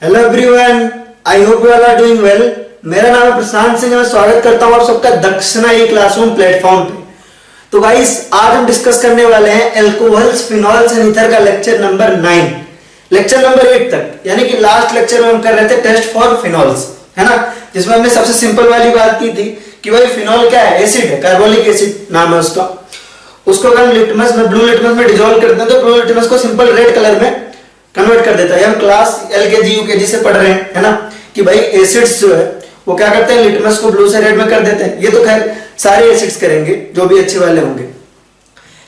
Hello everyone, I hope you all are doing well. मेरा नाम है प्रशांत सिंह। मैं स्वागत करता हूं आप सबका दक्षिणा ई क्लासरूम प्लेटफॉर्म पे। तो गाइस, आज हम डिस्कस करने वाले हैं एल्कोहल्स, फिनॉल्स एंड ईथर का लेक्चर नंबर 9, लेक्चर नंबर 8 तक। यानी कि लास्ट लेक्चर में हम कर रहे थे टेस्ट फॉर फिनॉल्स, है ना, जिसमें हमने सबसे सिंपल वाली बात की थी कि भाई फिनॉल क्या है, एसिड है, कार्बोनिक एसिड नाम है उसका। उसको अगर हम लिटमस में, ब्लू लिटमस में डिसॉल्व करते हैं तो ब्लू लिटमस को सिंपल रेड कलर में कन्वर्ट कर देता है। हम क्लास एलकेजी यूकेजी से पढ़ रहे हैं, है ना, कि भाई एसिड्स जो है वो क्या करते हैं, लिटमस को ब्लू से रेड में कर देते हैं। ये तो खैर सारे एसिड्स करेंगे जो भी अच्छे वाले होंगे,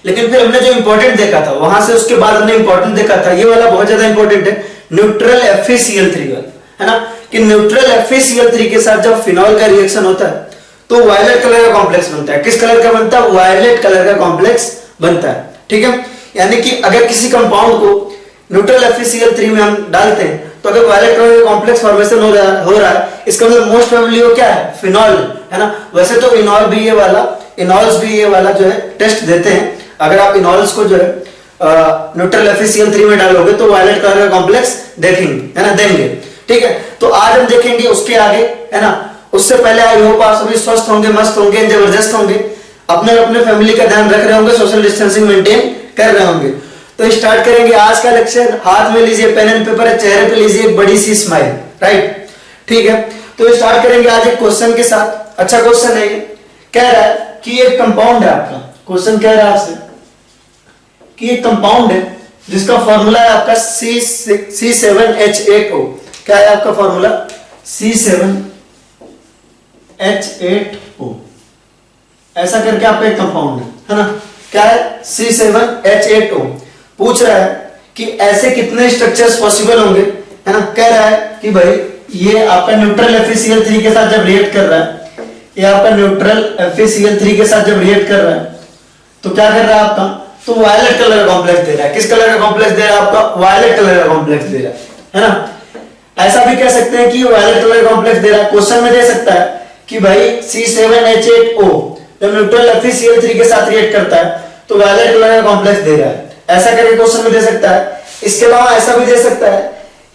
लेकिन फिर हमने जो इंपॉर्टेंट देखा था वहां से उसके बाद हमने इंपॉर्टेंट देखा था, ये वाला बहुत ज्यादा इंपॉर्टेंट है, न्यूट्रल FeCl3 वाला, है ना, कि न्यूट्रल FeCl3 के साथ जब फिनॉल का रिएक्शन होता है तो वायलेट कलर का कॉम्प्लेक्स बनता है। किस कलर का बनता है? वायलेट कलर का कॉम्प्लेक्स बनता है। ठीक है, यानी कि अगर किसी कंपाउंड को न्यूट्रल FeCl3 में हम डालते हैं तो अगर वायलेट कलर का कॉम्प्लेक्स फॉर्मेशन हो रहा है, इसका मतलब मोस्ट प्रोबेबली वो क्या है, फिनॉल, है ना। वैसे तो इनॉल भी ये वाला, इनॉल्स भी ये वाला जो है टेस्ट देते हैं। अगर आप इनॉल्स को जो है न्यूट्रल FeCl3 में डालोगे तो वायलेट कलर का कॉम्प्लेक्स देखेंगे, है ना, देंगे। ठीक है, तो आज हम देखेंगे उसके आगे, है ना। उससे पहले आई होप आप सभी स्वस्थ होंगे, मस्त होंगे, जबरदस्त होंगे, अपने अपने फैमिली का ध्यान रख रहे होंगे, सोशल डिस्टेंसिंग मेंटेन कर रहे होंगे। तो स्टार्ट करेंगे आज का लेक्चर। हाथ में लीजिए पेन एंड पेपर, चेहरे पे लीजिए एक बड़ी सी स्माइल, राइट। ठीक है, तो स्टार्ट करेंगे आज एक क्वेश्चन के साथ। अच्छा क्वेश्चन है, कह रहा है कि एक कंपाउंड है आपका, क्वेश्चन कह रहा है आपसे कि एक कंपाउंड है जिसका फॉर्मूला है आपका C7H8O। क्या है आपका फॉर्मूला? C7H8O। ऐसा करके आपका एक कंपाउंड है ना, क्या है? C7H8O। पूछ रहा है कि ऐसे कितने स्ट्रक्चर्स पॉसिबल होंगे, है ना। कह रहा है कि भाई ये आपका न्यूट्रल FeCl3 के साथ जब रिएक्ट कर रहा है, ये आपका न्यूट्रल FeCl3 के साथ जब रिएक्ट कर रहा है तो क्या कर रहा है आपका, तो वायलेट कलर का कॉम्प्लेक्स दे रहा है। किस कलर का कॉम्प्लेक्स दे रहा है आपका? वायलेट कलर का कॉम्प्लेक्स दे रहा है ना। ऐसा भी कह सकते हैं कि वायलेट कलर का कॉम्प्लेक्स दे रहा है। क्वेश्चन में दे सकता है कि भाई C7H8O जब न्यूट्रल FeCl3 के साथ रिएक्ट करता है तो वायलेट कलर का कॉम्प्लेक्स दे रहा है, ऐसा करके क्वेश्चन में दे सकता है। इसके अलावा ऐसा भी दे सकता है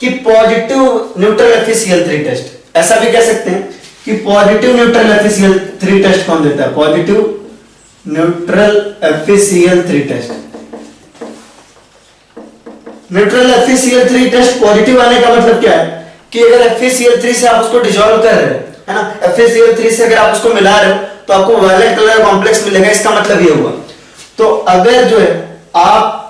कि पॉजिटिव न्यूट्रल FeCl3 टेस्ट, ऐसा भी कह सकते हैं कि पॉजिटिव न्यूट्रल FeCl3 टेस्ट कौन देता है? Positive neutral FeCl3 test. Neutral FeCl3 test positive आने का मतलब क्या है कि अगर FeCl3 से आप उसको डिसॉल्व कर रहे हो, है ना, FeCl3 से अगर आप उसको मिला रहे हो तो आपको वायलेट कलर का कॉम्प्लेक्स मिलेगा। इसका मतलब ये हुआ। तो अगर जो है आप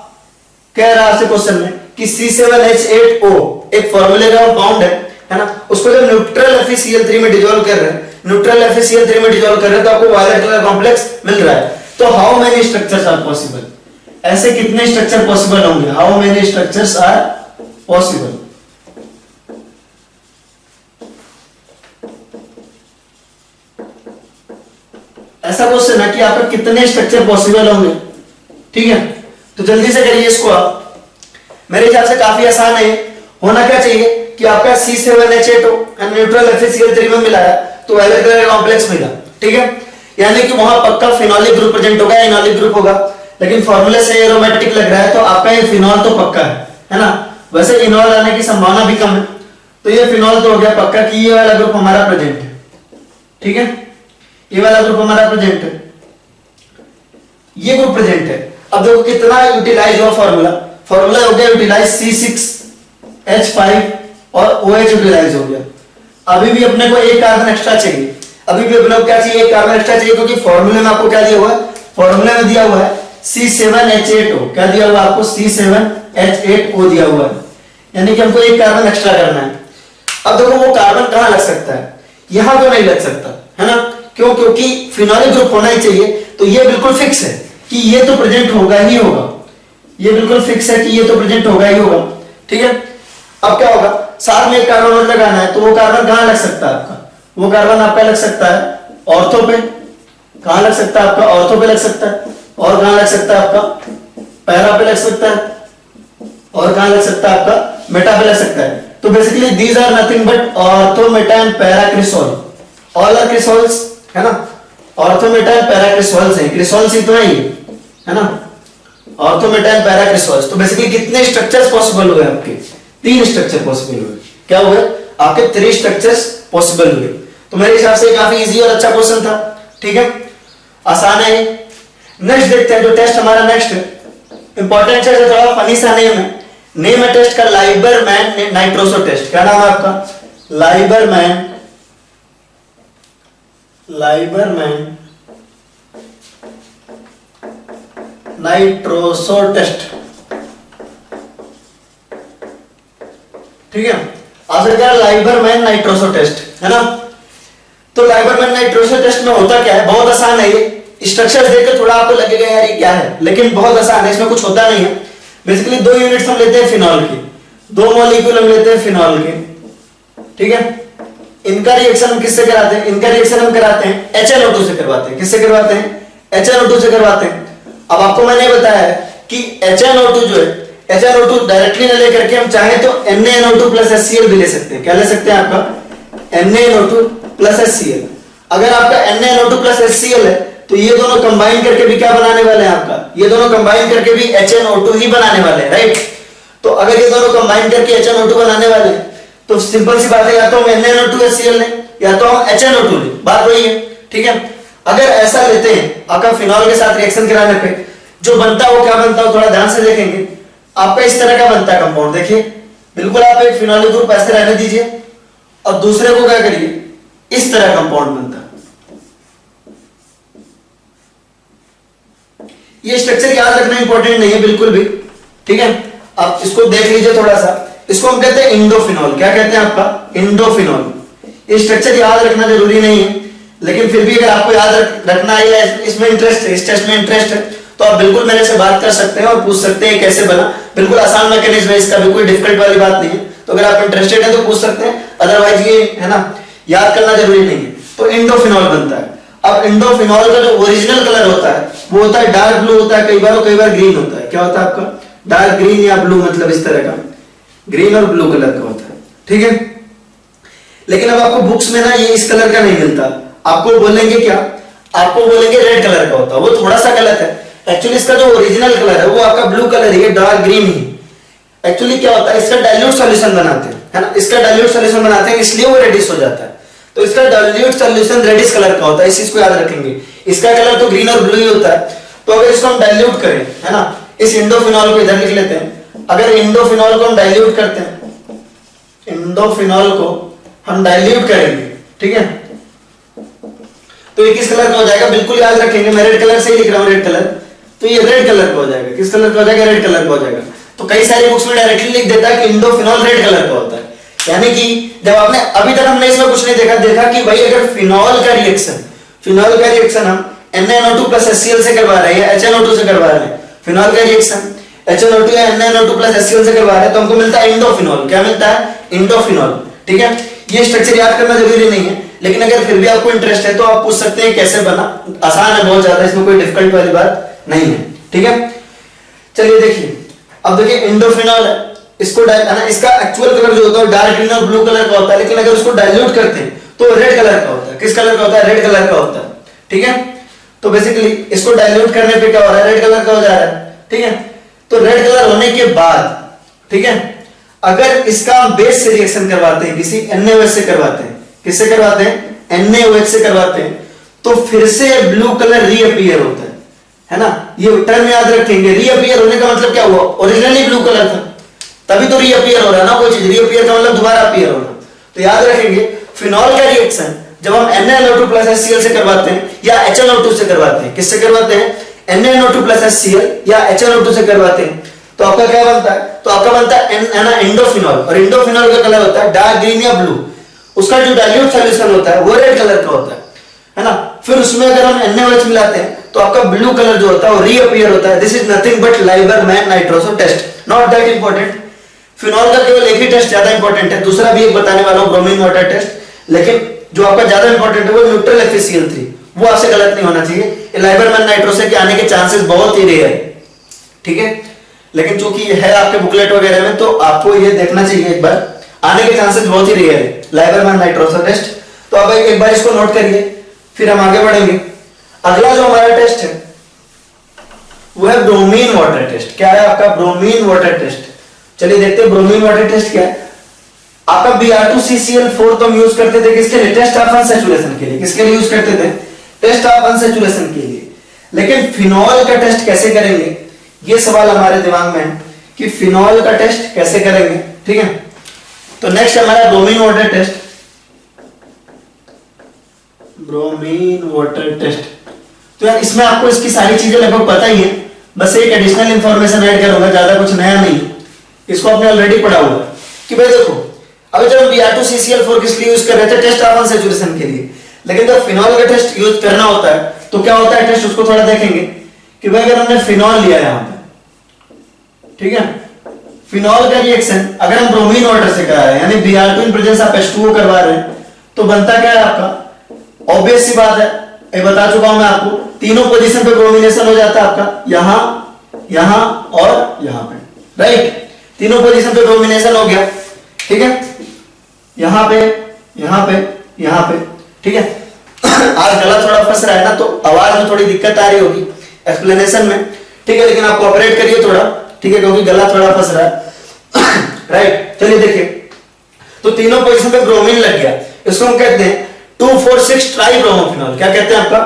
कह रहा है क्वेश्चन में कि C7H8O एक फॉर्मूले का कंपाउंड है ना, उसको जब न्यूट्रल FeCl3 में डिसॉल्व कर रहे हैं, न्यूट्रल FeCl3 में डिसॉल्व कर रहे हैं तो आपको वायलेट कलर कॉम्प्लेक्स मिल रहा है। तो how many structures are possible? ऐसे कितने स्ट्रक्चर पॉसिबल होंगे? How many structures are possible? ऐसा क्वेश्चन है कि आपका कितने स्ट्रक्चर पॉसिबल होंगे। ठीक है, तो जल्दी से करिए इसको आप। मेरे ख्याल से काफी आसान है। होना क्या चाहिए कि आपका C7H8O न्यूट्रल FeCl3 में मिला है तो वायलेट कलर का कॉम्प्लेक्स मिला। ठीक है, यानी कि वहां पक्का फिनॉलिक ग्रुप प्रेजेंट होगा, इनॉलिक ग्रुप होगा। लेकिन फॉर्मूले से एरोमेटिक लग रहा है तो आपका ये फिनॉल तो पक्का है ना। वैसे इनॉल आने की संभावना भी कम है, तो ये फिनॉल तो हो गया पक्का कि ये वाला ग्रुप हमारा प्रेजेंट है। ठीक है, ये वाला ग्रुप हमारा प्रेजेंट है, ये ग्रुप प्रेजेंट है। अब देखो कितना यूटिलाइज हुआ फॉर्मूला। फॉर्मूला हो गया यूटिलाइज C6H5 और OH यूटिलाइज हो गया। अभी भी अपने को एक कार्बन एक्स्ट्रा चाहिए, अभी भी अपने को क्या चाहिए? एक कार्बन एक्स्ट्रा चाहिए, क्योंकि फॉर्मूले में आपको क्या दिया हुआ है? फॉर्मूले में दिया हुआ है C7H8O। क्या दिया हुआ है आपको? C7H8O दिया हुआ है, यानी कि हमको एक कार्बन एक्स्ट्रा करना है। अब देखो वो कार्बन कहां लग सकता है? यहां तो नहीं लग सकता, है ना। क्यों? क्योंकि फिनॉलिक ग्रुप होना ही चाहिए। तो ये बिल्कुल फिक्स है कि ये तो प्रेजेंट होगा ही होगा, ये बिल्कुल फिक्स है कि ये तो प्रेजेंट होगा ही होगा। ठीक है, अब क्या होगा? साथ में एक कार्बन और लगाना है, तो वो कार्बन कहां लग सकता है आपका? वो कार्बन आपका लग सकता है ऑर्थो पे। कहां लग सकता है आपका? ऑर्थो पे लग सकता है। और कहां लग सकता है आपका? पैरा पे लग सकता है। और कहां लग सकता है आपका? मेटा पे लग सकता है। तो basically these are nothing but ortho, meta and para cresol. All are cresols, है ना। Ortho, meta and para cresols है। क्रिसोल्स ही तो है ना, ortho, meta and para cresols. तो बेसिकली कितने स्ट्रक्चर्स पॉसिबल हुए आपके? 3 स्ट्रक्चर पॉसिबल हुए। क्या हुए, आपके 3 स्ट्रक्चर्स पॉसिबल हुए। तो मेरे हिसाब से काफी इजी और अच्छा क्वेश्चन था, ठीक है, आसान है। नेक्स्ट देखते हैं जो टेस्ट हमारा नेक्स्ट इंपॉर्टेंट है, थोड़ा फनी सा नेम है। नेम है टेस्ट का लाइबरमैन नाइट्रोसो टेस्ट। क्या नाम है आपका? लाइबरमैन नाइट्रोसो टेस्ट, ठीक है। आपसे क्या लाइबरमैन नाइट्रोसो टेस्ट है ना। तो लाइबरमैन नाइट्रोसो टेस्ट में होता क्या है, बहुत आसान है ये। स्ट्रक्चर्स देखकर थोड़ा आपको लगेगा यार ये क्या है, लेकिन बहुत आसान है, इसमें कुछ होता नहीं है। बेसिकली 2 यूनिट्स हम लेते हैं फिनॉल की, 2 मॉलिक्यूल हम लेते हैं फिनॉल के, ठीक है। इनका रिएक्शन हम किससे कराते हैं? इनका रिएक्शन हम कराते हैं HNO2 से करवाते हैं। किससे करवाते हैं? HNO2 से करवाते हैं। अब आपको मैंने बताया है कि HNO2 जो है, HNO2 डायरेक्टली न लेकर के हम चाहे तो NaNO2 प्लस HCl भी ले सकते हैं। क्या ले सकते हैं? आपका NaNO2 प्लस HCl। अगर आपका NaNO2 प्लस HCl है तो ये दोनों कंबाइन करके भी क्या बनाने वाले हैं? आपका ये दोनों कंबाइन करके भी HNO2 ही बनाने वाले हैं, राइट। तो अगर ये दोनों कंबाइन करके HNO2 बनाने वाले हैं तो सिंपल सी बात है, या तो हम NaNO2 HCl लें या तो हम HNO2 लें, बात वही है, ठीक है। अगर ऐसा लेते हैं आपका फिनॉल के साथ रिएक्शन कराने पे जो बनता है वो क्या बनता है, थोड़ा ध्यान से देखेंगे। आपका इस तरह का बनता है कंपाउंड, देखिए बिल्कुल। आप एक फिनॉलिक ग्रुप ऐसे रहने दीजिए और दूसरे को क्या करिए, इस तरह कंपाउंड बनता है। ये स्ट्रक्चर याद रखना इंपॉर्टेंट नहीं है बिल्कुल भी, ठीक है। आप इसको देख लीजिए थोड़ा सा। इसको हम कहते हैं इंडोफिनॉल। क्या कहते हैं? आपका इंडोफिनॉल। ये स्ट्रक्चर याद रखना जरूरी नहीं है, लेकिन फिर भी अगर आपको याद रखना है, इसमें इंटरेस्ट है, इस टेस्ट में इंटरेस्ट है, तो आप बिल्कुल मेरे से बात कर सकते हैं और पूछ सकते हैं कैसे बना। बिल्कुल आसान मैकेनिज्म है इसका, बिल्कुल डिफिकल्ट वाली बात नहीं है। तो अगर आप इंटरेस्टेड हैं तो पूछ सकते हैं, अदरवाइज ये है ना, याद करना जरूरी नहीं है। तो इंडोफिनॉल बनता है। अब इंडोफिनॉल का जो ओरिजिनल कलर होता है वो होता है डार्क ब्लू होता है, कई बार ग्रीन होता है। क्या होता है आपका? डार्क ग्रीन या ब्लू, मतलब इस तरह का ग्रीन और ब्लू कलर का होता है, ठीक है। लेकिन अब आपको बुक्स में ना ये इस कलर का नहीं मिलता, आपको बोलेंगे क्या? आपको बोलेंगे रेड कलर का होता है। वो थोड़ा सा गलत है। एक्चुअली इसका जो ओरिजिनल कलर है वो आपका ब्लू कलर ही है, डार्क ग्रीन ही। एक्चुअली क्या होता है, इसका डाइल्यूट सॉल्यूशन बनाते हैं, है ना, इसका डाइल्यूट सॉल्यूशन बनाते हैं, इसलिए वो रेडिश हो जाता है। तो इसका डाइल्यूट सॉल्यूशन रेडिश कलर का होता है, इस चीज को याद रखेंगे। इसका कलर तो ग्रीन और ब्लू ही होता है। तो अगर इसको हम डाइल्यूट करें, है ना, इस इंडोफिनॉल को इधर लिख लेते हैं। अगर इंडोफिनॉल को हम डाइल्यूट करते हैं, इंडोफिनॉल को हम डाइल्यूट करेंगे, ठीक है, तो ये किस कलर का हो जाएगा? बिल्कुल याद रखेंगे, मैं रेड कलर से ही लिख रहा हूं, रेड कलर। तो ये रेड कलर का हो जाएगा। किस कलर का हो जाएगा? रेड कलर का हो जाएगा। तो कई सारी बुक्स में डायरेक्टली लिख देता है कि इंडोफिनॉल रेड कलर का होता है। यानी कि जब आपने अभी तक हमने इसमें कुछ नहीं देखा कि भाई अगर फिनॉल का रिएक्शन हम NaNO2 प्लस HCl से करवा रहे हैं या HNO2 से करवा रहे हैं, फिनॉल का रिएक्शन HNO2 या NaNO2 प्लस HCl से करवा रहे हैं, तो हमको मिलता है इंडोफिनॉल। क्या मिलता है? इंडोफिनॉल, ठीक है। ये स्ट्रक्चर याद करना जरूरी नहीं है, लेकिन अगर फिर भी आपको इंटरेस्ट है तो आप पूछ सकते हैं कैसे बना। आसान है बहुत ज्यादा, इसमें कोई डिफिकल्ट वाली बात नहीं है, ठीक है। चलिए देखिए, अब देखिए इंडोफिनॉल है, इसको है ना, इसका एक्चुअल कलर जो होता है डार्क ग्रीन और ब्लू कलर का होता है, लेकिन अगर उसको डाइल्यूट करते हैं तो रेड कलर का होता है। किस कलर का होता है? रेड कलर का होता है, ठीक है। तो बेसिकली इसको डाइल्यूट करने पे क्या हो रहा है? रेड कलर का हो जा रहा है, ठीक है। तो रेड कलर होने के बाद, ठीक है, अगर इसका बेस से रिएक्शन करवाते हैं, किसी NaOH से करवाते हैं, किससे करवाते हैं? NaOH से करवाते हैं, तो फिर से ब्लू कलर रीअपीयर होता है ना। ये टर्म याद रखेंगे। रीअपीयर होने का मतलब क्या हुआ? ओरिजिनली ब्लू कलर था, तभी तो रीअपीयर हो रहा है ना कोई चीज। रीअपीयर का मतलब दोबारा अपीयर होना। तो याद रखेंगे फिनॉल का रिएक्शन जब हम NaNO2 प्लस HCl से करवाते हैं या HNO2 से करवाते हैं, किससे करवाते हैं? NaNO2 प्लस HCl या HNO2 से करवाते हैं, तो आपका क्या बनता है? तो आपका बनता है इंडोफिनॉल। और इंडोफिनॉल का कलर होता है डार्क ग्रीन या ब्लू। उसका जो डाइल्यूट सॉल्यूशन होता है वो रेड कलर का होता है ना। फिर उसमें अगर हम NaOH मिलाते हैं तो आपका ब्लू कलर जो होता है वो रीअपीयर होता है। This is nothing but Liebermann nitroso test, not that important. Phenol का केवल एक ही टेस्ट ज्यादा इंपॉर्टेंट है, दूसरा भी एक बताने वाला हूं, ब्रोमीन वाटर टेस्ट। लेकिन जो आपका ज्यादा इंपॉर्टेंट है वो न्यूट्रल FeCl3, वो आपसे गलत नहीं होना चाहिए। लाइबरमैन नाइट्रोसो के आने के चांसेस बहुत ही रेयर है, ठीक है। लेकिन चूंकि ये है आपके बुकलेट वगैरह में तो आपको ये देखना चाहिए एक बार, आने के चांसेस बहुत ही रेयर है लाइबरमैन नाइट्रोसो टेस्ट। तो अब एक बार इसको नोट करिए, फिर हम आगे बढ़ेंगे। अगला जो हमारा टेस्ट है वो है ब्रोमीन वाटर टेस्ट। क्या है आपका? Bromine water test. चलिए देखते हैं ब्रोमीन वाटर टेस्ट क्या है। आपका Br2CCl4 तो हम यूज करते थे किसके लिए? टेस्ट ऑफ अनसैचुरेशन के लिए। किसके लिए यूज करते थे? टेस्ट ऑफ अनसैचुरेशन के लिए। लेकिन फिनॉल का टेस्ट कैसे करेंगे, ये सवाल हमारे दिमाग में है कि फिनॉल का टेस्ट कैसे करेंगे। ठीक है, तो नेक्स्ट हमारा bromine water test. Bromine water test, तो यार इसमें आपको इसकी सारी चीजें लगभग पता ही है, बस एक एडिशनल इंफॉर्मेशन ऐड करूंगा, ज्यादा कुछ नया नहीं। इसको आपने ऑलरेडी पढ़ा हुआ कि भाई देखो, अभी जब हम Br2CCl4 किस लिए यूज कर रहे थे? टेस्ट ऑफ अनसैचुरेशन के लिए। लेकिन जब फिनॉल का टेस्ट यूज करना होता है तो क्या होता है टेस्ट, उसको थोड़ा देखेंगे कि भाई अगर हमने फिनॉल लिया यहां पे, ठीक है, फिनॉल का रिएक्शन अगर हम ब्रोमीन वाटर से करा रहे हैं, यानी Br2 in presence of H2O करवा रहे हैं, तो बनता क्या है आपका? ऑब्वियस सी बात है, ये बता चुका हूं मैं आपको, तीनों पोजीशन पे ब्रोमिनेशन हो जाता है आपका, यहां, यहां और यहां पे, राइट। तीनों पोजीशन पे ब्रोमिनेशन हो गया, ठीक है, यहां पे, यहां पे, यहां पे, ठीक है। आज गला थोड़ा फंस रहा है ना, तो आवाज में थोड़ी दिक्कत आ रही होगी एक्सप्लेनेशन में, ठीक है, लेकिन आप कोऑपरेट करिए थोड़ा, ठीक है, क्योंकि गला थोड़ा फंस रहा है। राइट, चलिए देखिए, तो तीनों पोजीशन पे ब्रोमीन लग गया, इसको हम कहते हैं 2,4,6 ट्राइब्रोमोफिनॉल। क्या कहते हैं आपका?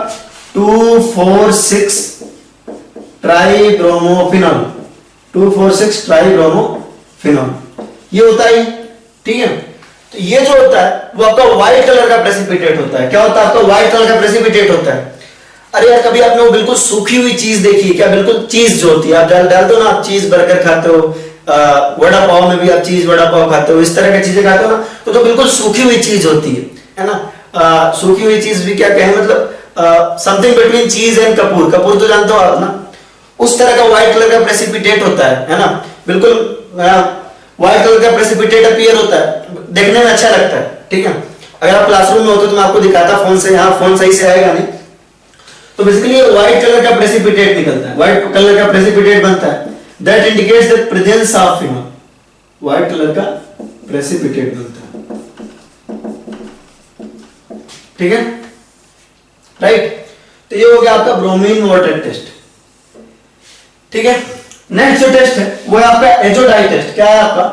2,4,6 ट्राइब्रोमोफिनॉल, 2,4,6 ट्राइब्रोमोफिनॉल, ये होता है, ठीक है। तो ये जो होता है वो आपका व्हाइट कलर का प्रेसिपिटेट होता है। क्या होता है आपका? व्हाइट कलर का प्रेसिपिटेट होता है। अरे यार, कभी आपने वो बिल्कुल सूखी हुई चीज देखी है क्या? बिल्कुल चीज जो होती है, आप डाल दो ना, आप चीज बर्गर खाते हो, वड़ा पाव में भी आप चीज वड़ा पाव खाते हो, इस तरह की चीजें खाते हो ना, तो जो बिल्कुल सूखी हुई चीज होती है ना, सूखी हुई चीज भी क्या कहें, मतलब समथिंग बिटवीन चीज एंड कपूर, कपूर तो जानते हो आप ना, उस तरह का व्हाइट कलर का प्रेसिपिटेट होता है ना, बिल्कुल व्हाइट कलर का प्रेसिपिटेट अपीयर होता है, देखने में अच्छा लगता है, ठीक है। अगर आप क्लासरूम में होते तो मैं आपको दिखाता फोन से, यहाँ फोन सही से आएगा नहीं, तो बेसिकली व्हाइट कलर का प्रेसिपिटेट निकलता है, व्हाइट कलर का प्रेसिपिटेट बनता है, that indicates the presence of phenol, white colour का प्रेसिपिटेट बनता है, ठीक है, राइट। तो ये हो गया आपका ब्रोमीन वाटर टेस्ट, ठीक है। नेक्स्ट जो टेस्ट है वो है आपका एजोडाई टेस्ट। क्या है आपका?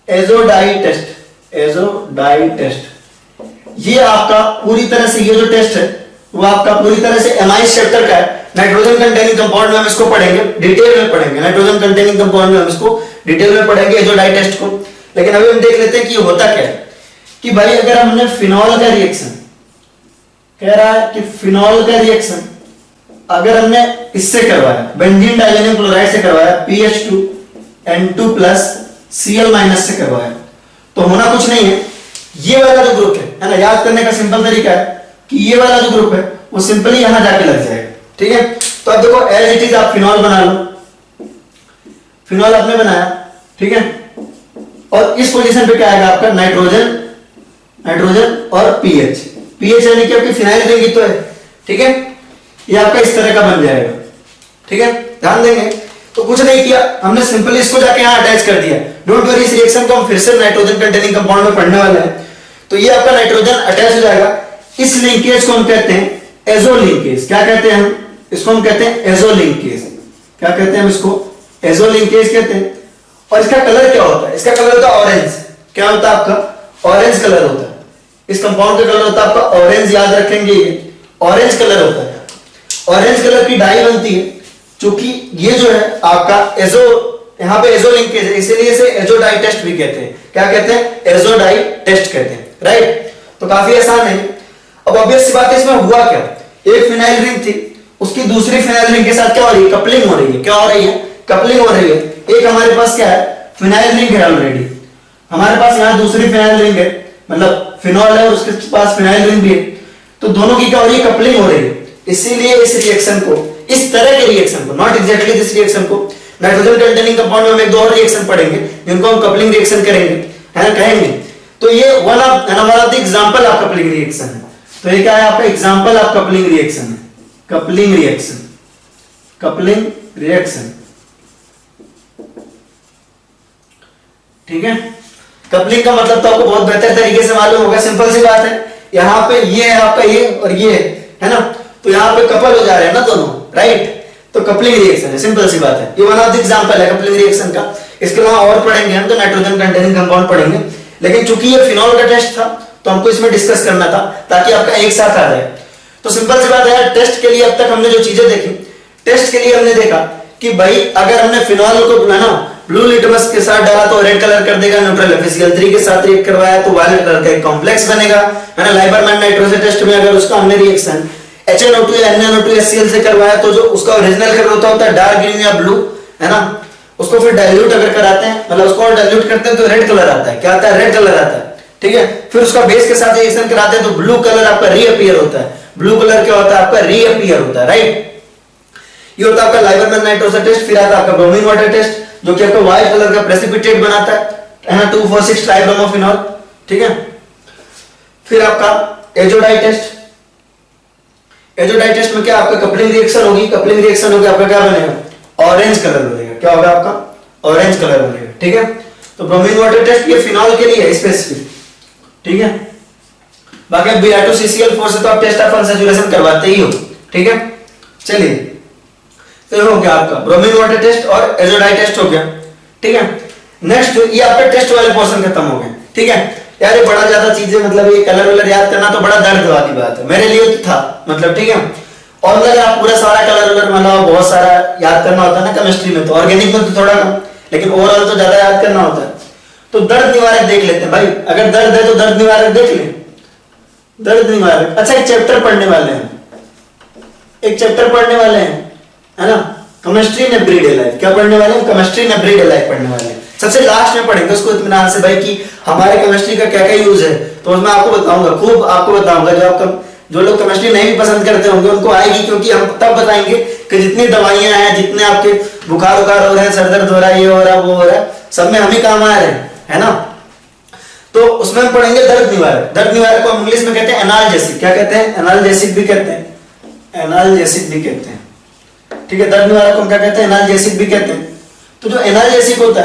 Azo dye test, azo dye test. ये आपका पूरी तरह से, ये जो टेस्ट है वो आपका पूरी तरह से एमाइन्स चैप्टर का है। नाइट्रोजन कंटेनिंग कंपाउंड में हम इसको पढ़ेंगे, डिटेल में पढ़ेंगे, नाइट्रोजन कंटेनिंग कंपाउंड में हम इसको डिटेल में पढ़ेंगे एजोडाई टेस्ट को। लेकिन अभी हम देख लेते हैं कि होता क्या है, कि भाई अगर हमने फिनॉल का रिएक्शन, कह रहा है कि फिनॉल का रिएक्शन अगर हमने इससे करवाया, बेंजीन डाइजेनियम क्लोराइड से करवाया, PH2N2+ Cl- से करवाया, तो होना कुछ नहीं है, ये वाला जो ग्रुप है ना, याद करने का सिंपल तरीका है कि ये वाला जो ग्रुप है वो सिंपली यहां जाके लग जाएगा, ठीक है। तो अब देखो, एज इट इज आप फिनॉल बना लो, फिनॉल आपने बनाया, ठीक है, और इस पोजीशन पे क्या आएगा आपका? नाइट्रोजन, नाइट्रोजन और पीएच, पीएच यानी कि आपकी फिनाइल रिंग ही तो है, ठीक है। ये आपका इस तरह का बन जाएगा, ठीक है, ध्यान देंगे। तो कुछ नहीं किया हमने, सिंपली इसको जाके यहां अटैच कर दिया। डोंट वरी, इस रिएक्शन को हम फिर से नाइट्रोजन कंटेनिंग कंपाउंड में पढ़ने वाले हैं। तो ये आपका नाइट्रोजन अटैच हो जाएगा, इस लिंकेज को हम कहते हैं एजो लिंकेज। क्या कहते हैं हम इसको? हम कहते हैं एजो लिंकेज। क्या कहते हैं हम इसको? एजो लिंकेज कहते हैं। और इसका कलर क्या होता है? इसका कलर होता है ऑरेंज। क्या होता है आपका? ऑरेंज कलर होता है। इस कंपाउंड का कलर होता है आपका ऑरेंज, याद रखेंगे, ये ऑरेंज कलर होता है। ऑरेंज कलर की डाई बनती है, क्योंकि ये जो है आपका एजो, यहां पे एजो लिंकेज है, इसीलिए इसे एजोडाई टेस्ट भी कहते हैं। क्या कहते हैं? एजोडाई टेस्ट कहते हैं, राइट। तो काफी आसान है। अब ऑब्वियस सी बात है, इसमें हुआ क्या, एक फिनाइल रिंग थी, उसकी दूसरी फिनाइल रिंग के साथ क्या हो रही है? कपलिंग हो रही है। क्या हो रही है? कपलिंग हो रही है। एक हमारे पास क्या है? फिनाइल रिंग है ऑलरेडी, हमारे पास यहाँ दूसरी फिनाइल रिंग है, मतलब फिनॉल है और उसके पास फिनाइल रिंग भी है, तो दोनों की क्या हो रही है? कपलिंग हो रही है। इसीलिए इस रिएक्शन को, इस तरह के रिएक्शन को, नॉट एग्जैक्टली दिस रिएक्शन को, नाइट्रोजन कंटेनिंग कंपाउंड में हम एक दो और रिएक्शन पढ़ेंगे जिनको हम कपलिंग रिएक्शन करेंगे, है ना, कहेंगे। तो ये one of the example of coupling reaction है। तो ये क्या है आपका? एग्जांपल ऑफ कपलिंग रिएक्शन है, कपलिंग रिएक्शन, कपलिंग रिएक्शन, ठीक है। कपलिंग का मतलब तो आपको बहुत बेहतर तरीके से मालूम होगा, सिंपल सी बात है। यहाँ पे ये है आपका, ये और ये है ना, तो यहाँ पे कपल हो जा रहे हैं ना दोनों, राइट। तो कपलिंग रिएक्शन है, सिंपल सी बात है। ये वन ऑफ द एग्जांपल है कपलिंग रिएक्शन का। इसके अलावा और पढ़ेंगे हम, तो नाइट्रोजन कंटेनिंग कंपाउंड पढ़ेंगे, लेकिन चूंकि ये फिनॉल का टेस्ट था तो हमको इसमें डिस्कस करना था ताकि आपका एक साथ आ जाए। तो सिंपल सी बात है यार, टेस्ट के लिए अब तक हमने जो चीजें देखी, टेस्ट के लिए हमने देखा कि भाई अगर हमने फिनॉल को है ना ब्लू लिटमस के साथ डाला तो रेड कलर कर देगा, न्यूट्रल FeCl3 के साथ रिएक्ट करवाया तो वायलेट कलर का एक कॉम्प्लेक्स बनेगा, है ना। लाइबरमैन नाइट्रोजन टेस्ट में अगर उसका हमने रिएक्शन HNO2 या NaNO2HCl से करवाया तो जो उसका ओरिजिनल कलर होता है डार्क ग्रीन या ब्लू, है ना, उसको फिर डाइल्यूट अगर कराते हैं, मतलब उसको और डाइल्यूट करते हैं तो रेड कलर आता है। क्या आता है? रेड कलर आता है। ठीक है, फिर उसका बेस के साथ रिएक्शन कराते हैं तो ब्लू कलर आपका रीअपीयर होता है। ब्लू कलर क्या होता है? आपका रीअपीयर होता है, राइट। ये होता है आपका लाइबरमैन नाइट्रोजन टेस्ट। फिर आता है आपका ब्रोमीन वाटर टेस्ट जो कि आपका व्हाइट कलर का प्रेसिपिटेट बनाता है ना, 2,4,6 ट्राइब्रोमोफिनॉल। ठीक है, फिर आपका एजोडाई टेस्ट। एजोडाई टेस्ट में क्या आपका कपलिंग रिएक्शन होगी, कपलिंग रिएक्शन होगी आपका क्या बनेगा? ऑरेंज कलर बनेगा। क्या होगा आपका? ऑरेंज कलर बनेगा। ठीक है, तो ब्रोमीन वाटर टेस्ट ये फिनॉल के लिए है स्पेसिफिक। ठीक है, बाकी अब Br2CCl4 से तो आप टेस्ट ऑफ अनसैचुरेशन करवाते ही हो। ठीक है, चलिए तो हो गया आपका ब्रोमीन वाटर टेस्ट और एजोडाई टेस्ट हो गया। ठीक है, नेक्स्ट ये आपका टेस्ट वाले पोर्शन खत्म हो गए। ठीक है यार, ये बड़ा ज्यादा चीजें, मतलब ये कलर वलर याद करना तो बड़ा दर्द वाली बात है मेरे लिए तो था, मतलब। ठीक है, और अगर आप पूरा सारा कलर वलर मतलब बहुत सारा याद करना होता है ना केमिस्ट्री में, तो ऑर्गेनिक में तो थोड़ा कम, लेकिन ओवरऑल तो ज्यादा याद करना होता है। तो दर्द निवारक देख लेते हैं भाई, अगर दर्द है तो दर्द निवारक देख ले। दर्द निवारक, अच्छा एक चैप्टर पढ़ने वाले हैं, एक चैप्टर पढ़ने वाले हैं, है ना, केमिस्ट्री ने ब्रीड ए लाइफ। क्या पढ़ने वाले हैं? केमिस्ट्री ने ब्रीड ए लाइफ पढ़ने वाले हैं। सबसे लास्ट में पढ़ेंगे उसको इत्मीनान से भाई कि हमारे केमिस्ट्री का क्या क्या यूज है, तो उसमें आपको बताऊंगा, खूब आपको बताऊंगा। जो लोग केमिस्ट्री नहीं भी पसंद करते होंगे उनको आएगी, क्योंकि हम तब बताएंगे कि जितनी दवाइयां हैं, जितने आपके बुखार उखार हो रहे हैं, सर दर्द हो रहा है, ये हो रहा है, वो हो रहा है, सब में हम ही काम आ रहे हैं, है ना। तो उसमें हम पढ़ेंगे दर्द निवारक। दर्द निवारक को हम इंग्लिश में कहते हैं एनाल्जेसिक। क्या कहते हैं? एनाल्जेसिक भी कहते हैं, एनाल्जेसिक भी कहते हैं। ठीक है, दर्द निवारक को हम क्या कहते हैं? एनाल्जेसिक भी कहते हैं। तो जो एनाल्जेसिक होता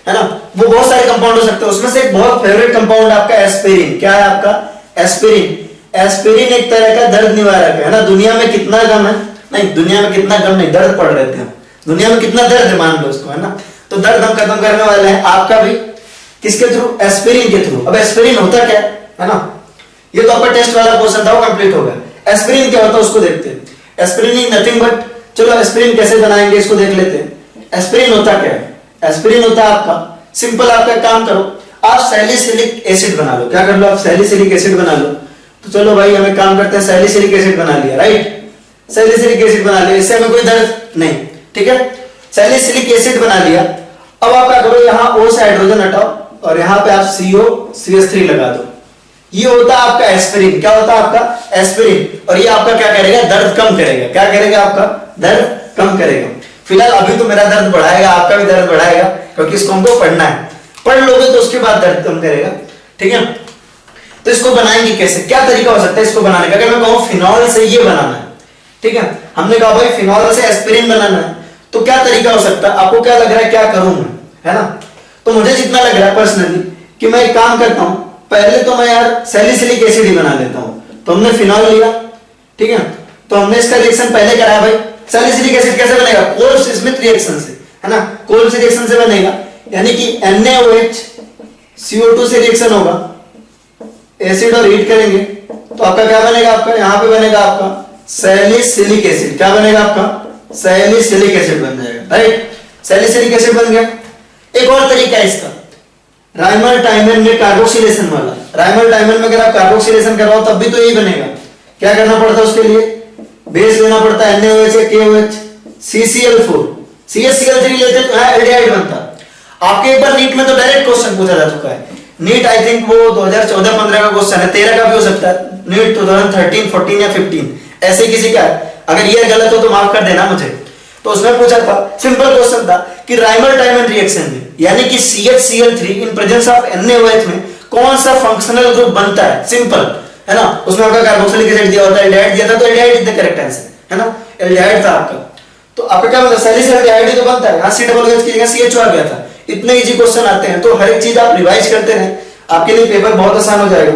है ना, वो बहुत सारे कंपाउंड हो सकते हैं। उसमें से एक बहुत फेवरेट कंपाउंड आपका एस्पिरिन। क्या है आपका? एस्पिरिन। एस्पिरिन एक तरह का दर्द निवारक है ना। दुनिया में कितना गम है? नहीं, दुनिया में कितना गम नहीं, दर्द पड़ रहे थे हम। दुनिया में कितना दर्द है मान लो उसको, है ना। तो दर्द हम खत्म करने वाले हैं आपका भी, किसके थ्रू? एस्पिरिन के थ्रू। अब एस्पिरिन होता क्या है ना, ये तो आपका टेस्ट वाला पोर्शन था, वो कंप्लीट हो गया। एस्पिरिन क्या होता है उसको देखते हैं। एस्पिरिन इज नथिंग बट, चलो एस्पिरिन कैसे बनाएंगे इसको देख लेते हैं। एस्पिरिन होता क्या है? एस्पिरिन होता है आपका सिंपल, आपका काम करो, आप सैलिसिलिक एसिड बना लो। क्या कर लो? आप सैलिसिलिक एसिड बना लो। तो चलो भाई हम एक काम करते हैं, सैलिसिलिक एसिड बना लिया, राइट। सैलिसिलिक एसिड बना लिया, इससे हमें कोई दर्द नहीं। ठीक है, सैलिसिलिक एसिड बना लिया। अब आप क्या करो, यहाँ O से हाइड्रोजन हटाओ और यहाँ पे आप COCH3 लगा दो। ये होता है आपका एस्पिरिन। क्या होता है आपका? एस्पिरिन। और ये आपका क्या करेगा? दर्द कम करेगा। क्या करेगा? आपका दर्द कम करेगा। फिलहाल अभी तो मेरा दर्द बढ़ाएगा, आपका भी दर्द बढ़ाएगा, क्योंकि इसको हमको पढ़ना है। पढ़ लोगे तो उसके बाद दर्द कम करेगा। ठीक है, तो इसको बनाएंगे कैसे? क्या तरीका हो सकता है इसको बनाने का? अगर मैं कहूं फिनॉल से ये बनाना है, ठीक है, हमने कहा भाई फिनॉल से एस्पिरिन बनाना है, तो क्या तरीका हो सकता है? आपको क्या लग रहा है क्या करूं मैं, है ना। तो मुझे जितना लग रहा है पर्सनली कि मैं एक काम करता हूं, पहले तो मैं यार सैलिसिलिक एसिड ही बना लेता हूं। तो हमने फिनॉल लिया, ठीक है, तो हमने इसका रिएक्शन पहले कराया भाई। सैलिसिलिक एसिड कैसे बनेगा? कोल्स स्मिथ रिएक्शन से, है ना, कोल्स रिएक्शन से बनेगा, यानी कि NaOH CO2 से रिएक्शन होगा, एसिड और हीट करेंगे तो आपका क्या बनेगा? आपका यहां पे बनेगा आपका सैलिसिलिक एसिड। क्या बनेगा आपका? सैलिसिलिक एसिड बन जाएगा, राइट। सैलिसिलिक एसिड बन गया। एक और तरीका है इसका, राइमर टाइमर में कार्बोक्सिलेशन वाला। राइमर टाइमर में अगर आप कार्बोक्सिलेशन करवाओ तब भी तो यही बनेगा। क्या करना पड़ता है उसके लिए? बेस लेना पड़ता है NaOH या KOH, CCl4, CHCl3 लेते तो एल्डिहाइड बनता। आपके एक बार नीट में तो डायरेक्ट क्वेश्चन पूछा जा चुका है। नीट आई थिंक वो 2014-15 का क्वेश्चन है, 13 का भी हो सकता है, नीट 2013, 14 या 15 ऐसे किसी का है। अगर ये गलत हो तो माफ कर देना मुझे। तो उसमें पूछा था, सिंपल क्वेश्चन था कि राइमर टाइमर रिएक्शन में यानी कि CHCl3 in presence of NaOH में कौन सा फंक्शनल ग्रुप बनता है? सिंपल, है ना। उसमें आपका कार्बोक्सिलिक एसिड दिया होता है, एल्डिहाइड दिया था, तो aldehyde is the correct answer, है ना, एल्डिहाइड था आपका। तो आपका क्या मतलब सैलिसिलिक एल्डिहाइड ही तो बनता है। यहां C-OH की जगह CHO आ गया था। इतने इजी क्वेश्चन आते हैं, तो हर एक चीज आप रिवाइज करते रहें, आपके लिए पेपर बहुत आसान हो जाएगा।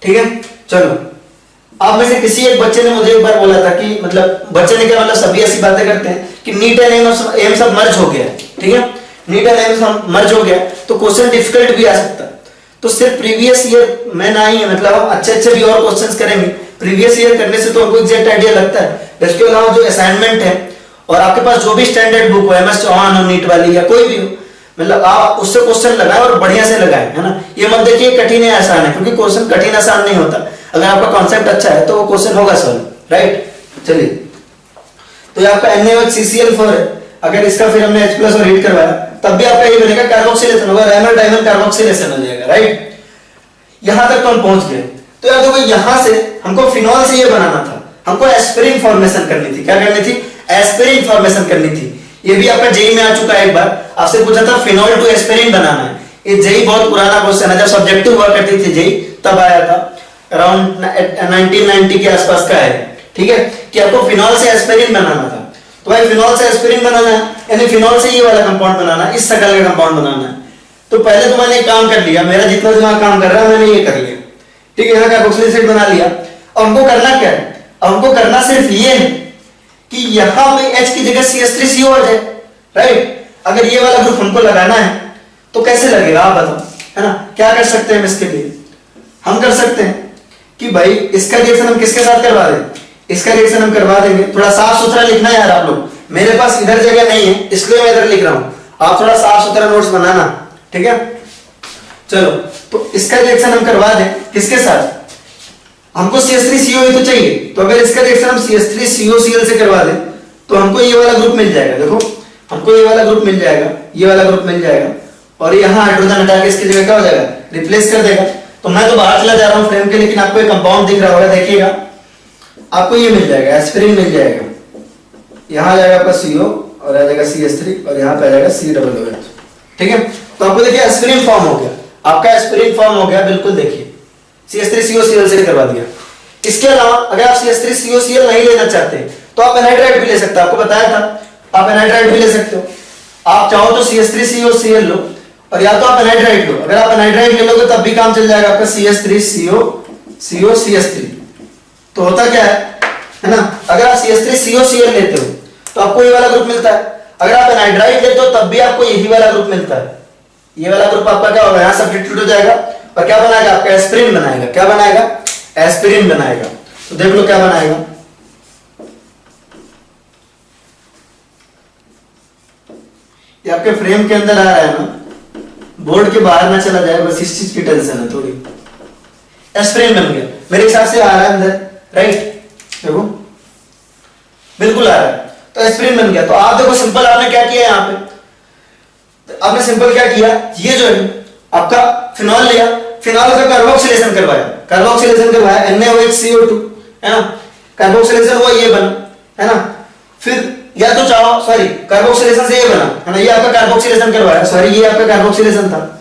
ठीक है, चलो। आप में से किसी एक बच्चे ने मुझे एक बार बोला था कि मतलब बच्चे ने क्या, मतलब सभी ऐसी बातें करते हैं कि नीट एंड एम सब मर्ज हो गया, ठीक है, नीट एंड एम सब मर्ज हो गया तो क्वेश्चन डिफिकल्ट भी आ सकता है। तो सिर्फ प्रीवियस ईयर में ना ही मतलब हम अच्छे अच्छे भी और क्वेश्चंस करेंगे, प्रीवियस ईयर करने से तो हमको एग्जैक्ट आइडिया लगता है। इसके अलावा जो असाइनमेंट है और आपके पास जो भी स्टैंडर्ड बुक हो, MS चौहान हो, नीट वाली या कोई भी हो, मतलब आप उससे क्वेश्चन लगाएं और बढ़िया से लगाएं, है ना। ये मत देखिए कठिन है आसान है, क्योंकि क्वेश्चन कठिन आसान नहीं होता। अगर आपका कॉन्सेप्ट अच्छा है तो वो क्वेश्चन होगा सॉल्व, राइट। चलिए, तो ये आपका NaOH है। अगर इसका फिर हमने H+ और हीट करवाया तब भी आपका ये बनेगा कार्बोक्सिलेशन होगा, रैमर डायमंड कार्बोक्सिलेशन हो जाएगा, राइट। यहां तक तो हम पहुंच गए। तो यार देखो यहां से हमको फिनॉल से ये बनाना था, हमको एस्पिरिन फॉर्मेशन करनी थी। क्या करनी थी? एस्पिरिन फॉर्मेशन करनी थी। ये भी आपका जेई में आ चुका है, एक बार आपसे पूछा था फिनॉल टू एस्पिरिन बनाना है। ये जेई बहुत पुराना क्वेश्चन है, जब सब्जेक्टिव हुआ करती थी जेई तब आया था, अराउंड 1990 के आसपास का है, ठीक है, कि आपको फिनॉल से एस्पिरिन बनाना था। तो भाई फिनॉल से एस्पिरिन बनाना है, यानी फिनॉल से ये वाला कंपाउंड बनाना है, इस शक्ल का कंपाउंड बनाना है। तो पहले तो मैंने काम कर लिया, मेरा जितना दिमाग काम कर रहा है मैंने ये कर लिया, ठीक है, यहाँ कार्बोक्सिलिक एसिड बना लिया। और हमको करना क्या है? अब हमको करना सिर्फ ये है कि यहाँ पे H की जगह CH3CO आ जाए, राइट। अगर ये वाला ग्रुप हमको लगाना है तो कैसे लगेगा आप बताओ, है ना। क्या कर सकते हैं हम इसके लिए? हम कर सकते हैं कि भाई इसका रिएक्शन हम किसके साथ करवा दें? इसका रिएक्शन हम करवा देंगे। थोड़ा साफ सुथरा लिखना है यार आप लोग, मेरे पास इधर जगह नहीं है इसलिए मैं इधर लिख रहा हूं, आप थोड़ा साफ सुथरा नोट्स बनाना, ठीक है। चलो, तो इसका रिएक्शन हम करवा दें किसके साथ? हमको CH3CO ही तो चाहिए, तो अगर इसका रिएक्शन हम CH3COCl से करवा दें तो हमको ये वाला ग्रुप मिल जाएगा। देखो हमको ये वाला ग्रुप मिल जाएगा, ये वाला ग्रुप मिल जाएगा, और यहाँ हाइड्रोजन हटा के इसकी जगह क्या हो जाएगा? रिप्लेस कर देगा। तो मैं तो बाहर चला जा रहा हूँ फ्रेम के, लेकिन आपको ये कंपाउंड दिख रहा होगा, देखिएगा आपको ये मिल जाएगा, एस्पिरिन मिल जाएगा। यहाँ आ जाएगा आपका CO और आ जाएगा CH3 और यहाँ पे आ जाएगा COOH, ठीक है। तो आपको देखिए एस्पिरिन फॉर्म हो गया, आपका एस्पिरिन फॉर्म हो गया, बिल्कुल देखिए CH3COCl से करवा दिया। इसके अलावा अगर आप CH3COCl नहीं लेना चाहते तो आप एनहाइड्राइड भी ले सकते हो, आपको बताया था आप एनहाइड्राइड भी ले सकते हो। आप चाहो तो CH3COCl लो और या तो आप एनहाइड्राइड लो। अगर आप एनहाइड्राइड ले लोगे तब भी काम चल जाएगा आपका CH3COCH3। तो होता क्या है ना, अगर आप CH3COCl लेते हो तो आपको ये वाला ग्रुप मिलता है, अगर आप एनहाइड्राइड लेते हो तब भी आपको यही वाला ग्रुप मिलता है। ये वाला ग्रुप आपका क्या होगा? यहाँ सब्स्टिट्यूट हो जाएगा और क्या बनाएगा? आपका एस्पिरिन बनाएगा। क्या बनाएगा? एस्पिरिन बनाएगा। तो देख लो क्या बनाएगा, ये आपके फ्रेम के अंदर आ रहा है ना, बोर्ड के बाहर ना चला जाए, बस इस चीज की टेंशन है थोड़ी। एस्पिरिन बन गया, मेरे हिसाब से आ रहा है अंदर, राइट। देखो बिल्कुल आ रहा है, तो एस्पिरिन बन गया। तो आप देखो सिंपल आपने क्या किया यहाँ पे, आपने सिंपल क्या किया, ये जो है आपका फिनॉल लिया, फिनॉल का कार्बोक्सिलेशन करवाया, कार्बोक्सिलेशन करवाया NaOHCO2, है ना। कार्बोक्सिलेशन हुआ, ये बना, है ना। फिर या तो चाहो सॉरी कार्बोक्सिलेशन से ये बना, है ना, ये आपका कार्बोक्सिलेशन करवाया, सॉरी ये आपका कार्बोक्सिलेशन था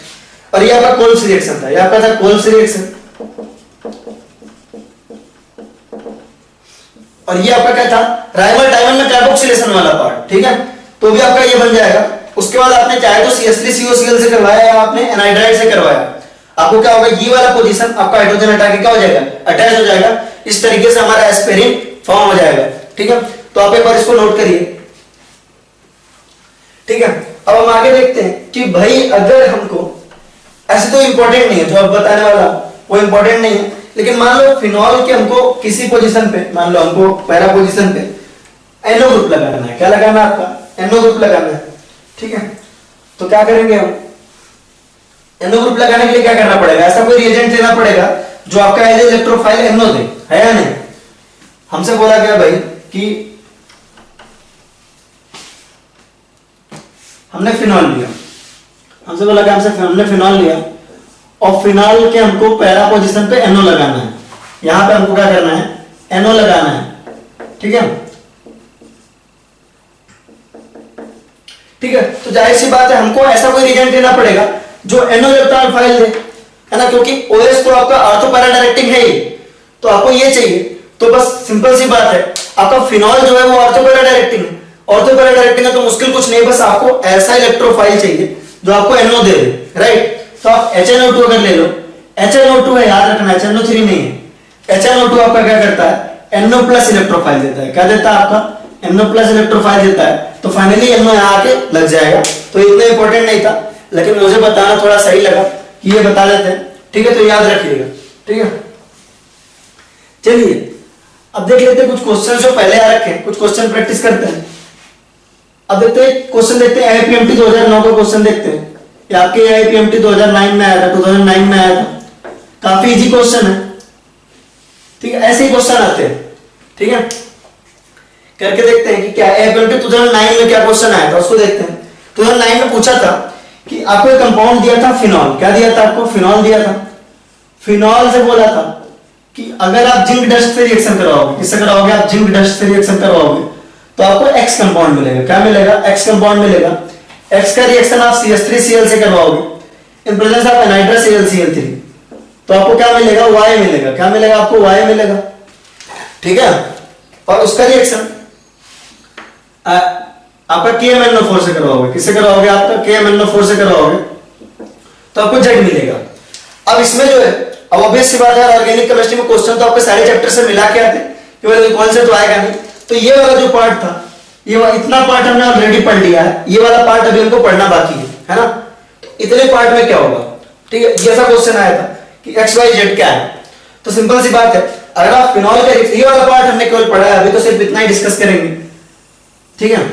और ये आपका कोल्स रिएक्शन था, ये आपका था कोल्स रिएक्शन और ये आपका क्या था? राइवल डायमंड में कार्बोक्सिलेशन वाला पार्ट, ठीक है। तो भी आपका ये बन जाएगा। उसके बाद आपने चाहे तो CH3COCl से करवाया या आपने एनहाइड्राइड से करवाया, आपको क्या होगा? ये वाला पोजीशन आपका हाइड्रोजन हटा के क्या हो जाएगा? अटैच हो जाएगा। इस तरीके से हमारा एस्पिरिन फॉर्म हो जाएगा, ठीक है। तो आप एक बार इसको नोट करिए, ठीक है। अब हम आगे देखते हैं कि भाई अगर हमको ऐसे तो इंपॉर्टेंट नहीं है जो अब बताने वाला वो इंपॉर्टेंट नहीं है, लेकिन मान लो फिनॉल के हमको किसी पोजीशन पे, मान लो हमको पहला पोजीशन पे NO ग्रुप लगाना है। क्या लगाना है? आपका NO ग्रुप लगाना है, ठीक है। तो क्या करेंगे हम? NO ग्रुप लगाने के लिए क्या करना पड़ेगा? ऐसा कोई रिएजेंट लेना पड़ेगा जो आपका एज इलेक्ट्रोफाइल NO दे, है या नहीं? हमसे बोला गया भाई कि हमने फिनॉल लिया, हमसे बोला कि हमने फिनॉल लिया और फिनॉल के हमको पहला पोजीशन पे NO लगाना है। यहां पे हमको क्या करना है? NO लगाना है, ठीक है। ठीक है, तो जाहिर सी बात है हमको ऐसा कोई रिएजेंट लेना पड़ेगा जो NO इलेक्ट्रोफाइल दे, है ना, क्योंकि OH तो आपका ऑर्थो पैरा डायरेक्टिंग है ही, तो आपको ये चाहिए। तो बस सिंपल सी बात है, आपका फिनॉल जो है वो ऑर्थो पैरा डायरेक्टिंग है, ऑर्थो पैरा डायरेक्टिंग है तो मुश्किल कुछ नहीं, बस आपको ऐसा इलेक्ट्रोफाइल चाहिए जो आपको NO दे दे, राइट। तो आप HNO2 अगर ले लो, HNO2 है, याद रखना HNO3 नहीं है। HNO2 आपका क्या करता है? NO प्लस इलेक्ट्रोफाइल देता है। क्या देता है? आपका NO प्लस इलेक्ट्रोफाइल देता है। तो फाइनली NO यहाँ आके लग जाएगा। तो इतना इंपॉर्टेंट नहीं था, लेकिन मुझे बताना थोड़ा सही लगा कि ये बता देते हैं। ठीक है, तो याद रखिएगा। ठीक है, चलिए अब देख लेते हैं कुछ क्वेश्चन जो पहले आ रखे हैं, कुछ क्वेश्चन प्रैक्टिस करते हैं। अब देखते हैं क्वेश्चन, देखते हैं आईपीएमटी 2009 का क्वेश्चन देखते हैं। ये आपके आईपीएमटी 2009 में आया था, 2009 में आया था, काफी इजी क्वेश्चन है। ठीक है, ऐसे ही क्वेश्चन आते हैं। ठीक है, करके देखते हैं कि क्या आईपीएमटी 2009 में क्या क्वेश्चन आया था, उसको देखते हैं। 2009 में पूछा था कि आपको एक कंपाउंड दिया था फिनॉल, क्या दिया था आपको, फिनॉल दिया था। फिनॉल से बोला था कि अगर आप जिंक डस्ट से रिएक्शन करवाओगे, किससे करवाओगे आप, जिंक डस्ट से रिएक्शन करवाओगे, तो आपको एक्स कंपाउंड मिलेगा। क्या मिलेगा, एक्स कंपाउंड मिलेगा। एक्स का रिएक्शन आप CH3Cl से करवाओगे इन प्रेजेंस ऑफ एनाइड्रस Cl3, तो आपको क्या मिलेगा, Y मिलेगा। क्या मिलेगा आपको, Y मिलेगा। ठीक है, और उसका रिएक्शन आपका KMnO4 से करवाओगे, किससे करवाओगे, आपका KMnO4 से करवाओगे, तो आपको Z मिलेगा। अब इसमें जो है, अब ऑब्वियस सी बात है, ऑर्गेनिक केमिस्ट्री में क्वेश्चन तो आपके सारे चैप्टर से मिला के आते, केवल अल्कोहल से तो आएगा नहीं। तो ये वाला जो पार्ट था, ये इतना पार्ट हमने ऑलरेडी पढ़ लिया है, ये वाला पार्ट अभी हमको पढ़ना बाकी है ना। तो इतने पार्ट में क्या होगा, ठीक है, जैसा क्वेश्चन आया था कि XYZ क्या है, तो सिंपल सी बात है, अगर आप फिनॉल का, ये वाला पार्ट हमने केवल पढ़ा है, अभी तो सिर्फ इतना ही डिस्कस करेंगे। ठीक है,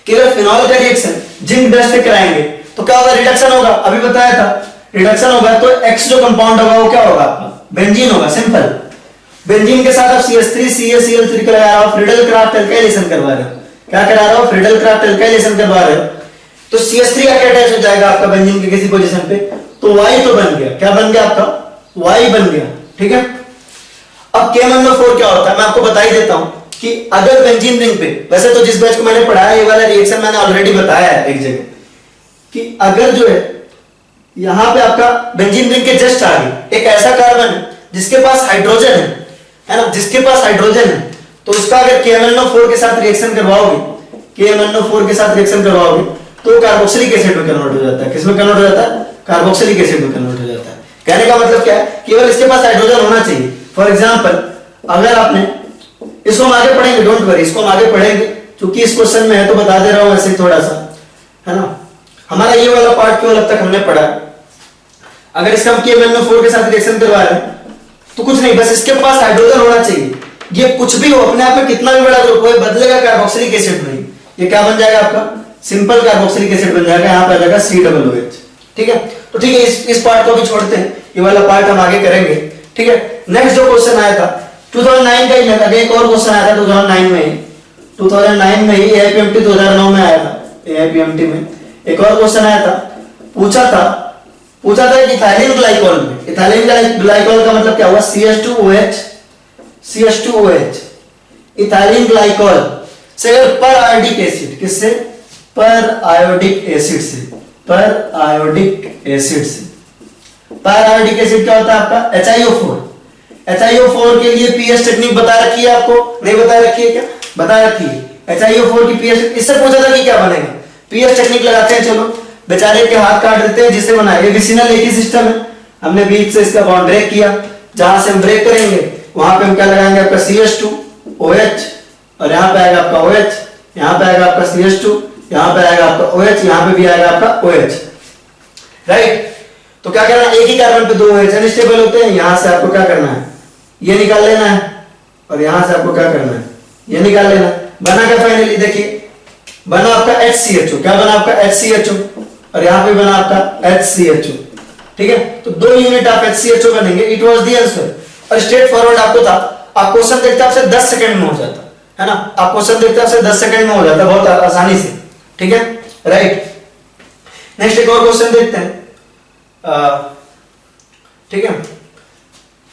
केवल फिनॉल का रिएक्शन जिंक डस्ट से कराएंगे तो क्या होगा, रिडक्शन होगा, अभी बताया था रिडक्शन होगा, तो X जो कंपाउंड होगा वो क्या होगा आपका, बेंजीन होगा। सिंपल, बेंजीन के साथ आप CH3CaCl3 का लगा रहे हो, फ्रीडल क्राफ्ट एल्काइलेशन करवा रहे हो। क्या करा रहे हो, फ्रीडल क्राफ्ट एल्काइलेशन करवा रहे हो, तो CH3 का क्या अटैच हो जाएगा आपका बेंजीन के किसी पोजीशन पे, तो Y तो बन गया। क्या बन गया आपका, Y बन गया। ठीक है, अब KMnO4 क्या होता है, मैं आपको बता ही देता हूं कि अगर बेंजीन रिंग पे, वैसे तो जिस बैच को मैंने पढ़ाया ये वाला रिएक्शन मैंने ऑलरेडी बताया है एक जगह, कि अगर जो है यहां पे आपका बेंजीन रिंग के जस्ट आगे एक ऐसा कार्बन है जिसके पास हाइड्रोजन है ना, जिसके पास हाइड्रोजन है, तो उसका अगर KMnO4 के साथ रिएक्शन करवाओगे, KMnO4 के साथ रिएक्शन करवाओगे, तो कार्बोक्सिलिक एसिड में कन्वर्ट हो जाता है। किसमें कन्वर्ट हो जाता है, कार्बोक्सिलिक एसिड में कन्वर्ट हो जाता है। कहने का मतलब क्या है, केवल इसके पास हाइड्रोजन होना चाहिए। फॉर एग्जांपल, अगर आपने इसको हम आगे पढ़ेंगे, डोंट वरी, इसको हम आगे पढ़ेंगे, क्योंकि इस क्वेश्चन में है तो बता दे रहा हूं ऐसे थोड़ा सा, है ना। हमारा ये वाला पार्ट केवल अब तक हमने पढ़ा है। अगर इसका हम KMnO4 के साथ रिएक्शन करवा रहे हैं तो कुछ नहीं, बस इसके पास हाइड्रोजन होना चाहिए। ये कुछ भी हो, अपने आप में कितना भी बड़ा ग्रुप हो, बदलेगा कार्बोक्सिलिक एसिड में। ये क्या बन जाएगा आपका, सिंपल कार्बोक्सिलिक एसिड बन जाएगा। यहां पे आ जाएगा COOH। ठीक है, तो ठीक है, इस पार्ट को भी छोड़ते हैं, ये वाला पार्ट हम आगे करेंगे। ठीक है, नेक्स्ट जो क्वेश्चन आया था 2009 का ही, आगे एक और क्वेश्चन आया था 2009 में ही, 2009 में ही AIPMT 2009 में आया था। AIPMT में एक और क्वेश्चन आया था, पूछा था कि इथाइलिन ग्लाइकोल में, इथाइलिन ग्लाइकोल का मतलब क्या हुआ, CH2OH। इथाइलिन ग्लाइकोल से अगर पर आयोडिक एसिड, किससे, पर आयोडिक एसिड से, पर आयोडिक एसिड से, पर आयोडिक एसिड क्या होता है आपका, HiO4। HiO4 के लिए पीएच टेक्निक बता रखी है आपको, नहीं बता रखी है क्या, बता रखी है। HiO4 की पीएच, इससे पूछा था कि क्या बनेगा, पीएच टेक्निक लगाते हैं। चलो, बेचारे के हाथ काट देते हैं, जिससे बना ये विसिनल एक ही सिस्टम है। हमने बीच से इसका बॉन्ड ब्रेक किया, जहां से हम ब्रेक करेंगे वहां पे हम क्या लगाएंगे, आपका CH2OH, और यहाँ पे आएगा आपका OH, यहाँ पे आएगा आपका CH2, यहाँ पे आएगा आपका OH, यहाँ पे भी आएगा आपका OH। राइट, तो क्या करना है, एक ही कार्बन पे दो OH अनस्टेबल होते हैं। यहां से आपको क्या करना है, ये निकाल लेना है, और यहां से आपको क्या करना है, ये निकाल लेना है। बना क्या फाइनली, देखिए बना आपका HCHO। क्या बना आपका, HCHO, और यहां पे बना आपका HCHO। ठीक है, तो 2 यूनिट ऑफ HCHO बनेंगे। इट वाज द आंसर, और स्ट्रेट फॉरवर्ड आपको था। आप क्वेश्चन देखते आपसे 10 सेकंड में हो जाता है ना, आप क्वेश्चन देखते आपसे 10 सेकंड में हो जाता है, बहुत आसानी से। ठीक है, राइट। नेक्स्ट एक और क्वेश्चन देखते हैं। ठीक है,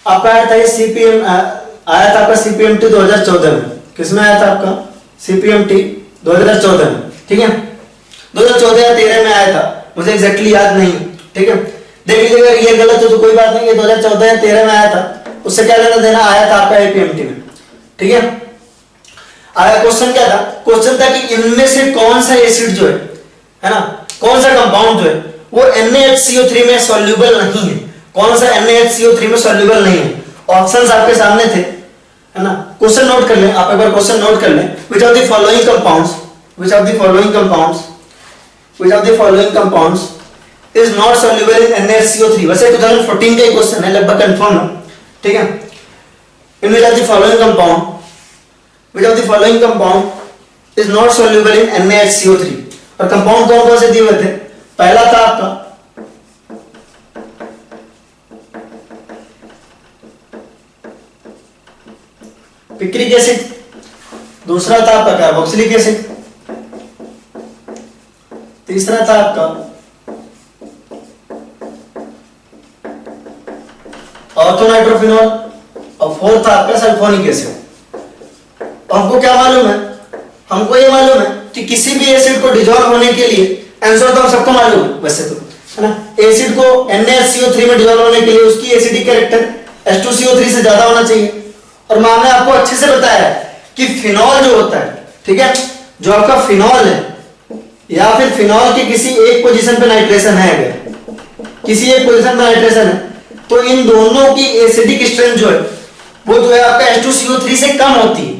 आपका आया था CPM, आया था आपका CPMT 2014 में। किसमें आया था आपका CPMT 2014 में। ठीक है, 2014 या 13 में आया था, मुझे एग्जैक्टली याद नहीं। ठीक है, देख लीजिएगा, ये गलत हो तो कोई बात नहीं, ये 2014 या 13 में आया था, उससे क्या लेना देना, आया था आपका AIPMT में। ठीक है, आया क्वेश्चन क्या था, क्वेश्चन था कि इनमें से कौन सा एसिड जो है ना, कौन सा कंपाउंड जो है वो NaHCO3 में सॉल्युबल नहीं है, कौन सा NaHCO3 में सॉल्युबल नहीं है। ऑप्शंस आपके सामने थे, है ना। क्वेश्चन नोट कर लें, आप एक बार क्वेश्चन नोट कर लें। Which of the following compounds is not soluble in NaCO3। वैसे 2014 का ही क्वेश्चन है, लगभग कंफर्म है, ठीक है। In which of the following compound is not soluble in NaCO3। और कंपाउंड कौन कौन से दिए हुए थे? पहला था आपका पिक्रिक एसिड, दूसरा था आपका कार्बोक्सिलिक एसिड, तीसरा था आपका ऑर्थोनाइट्रोफिनॉल और फोर्थ था आपका सल्फोनिक एसिड। हमको क्या मालूम है? हमको ये मालूम है कि किसी भी एसिड को डिसॉल्व होने के लिए, आंसर तो हम सबको मालूम है वैसे तो, है ना। एसिड को NaCO3 में डिसॉल्व होने के लिए उसकी एसिडिक कैरेक्टर H2CO3 से ज्यादा होना चाहिए। और मैंने आपको अच्छे से बताया कि फिनॉल जो होता है, ठीक है, जो आपका फिनॉल है या फिर फिनॉल के किसी एक पोजीशन पे नाइट्रेशन है, अगर किसी एक पोजीशन पे नाइट्रेशन है तो इन दोनों की एसिडिक स्ट्रेंथ जो है वो जो है आपका H2CO3 से कम होती है।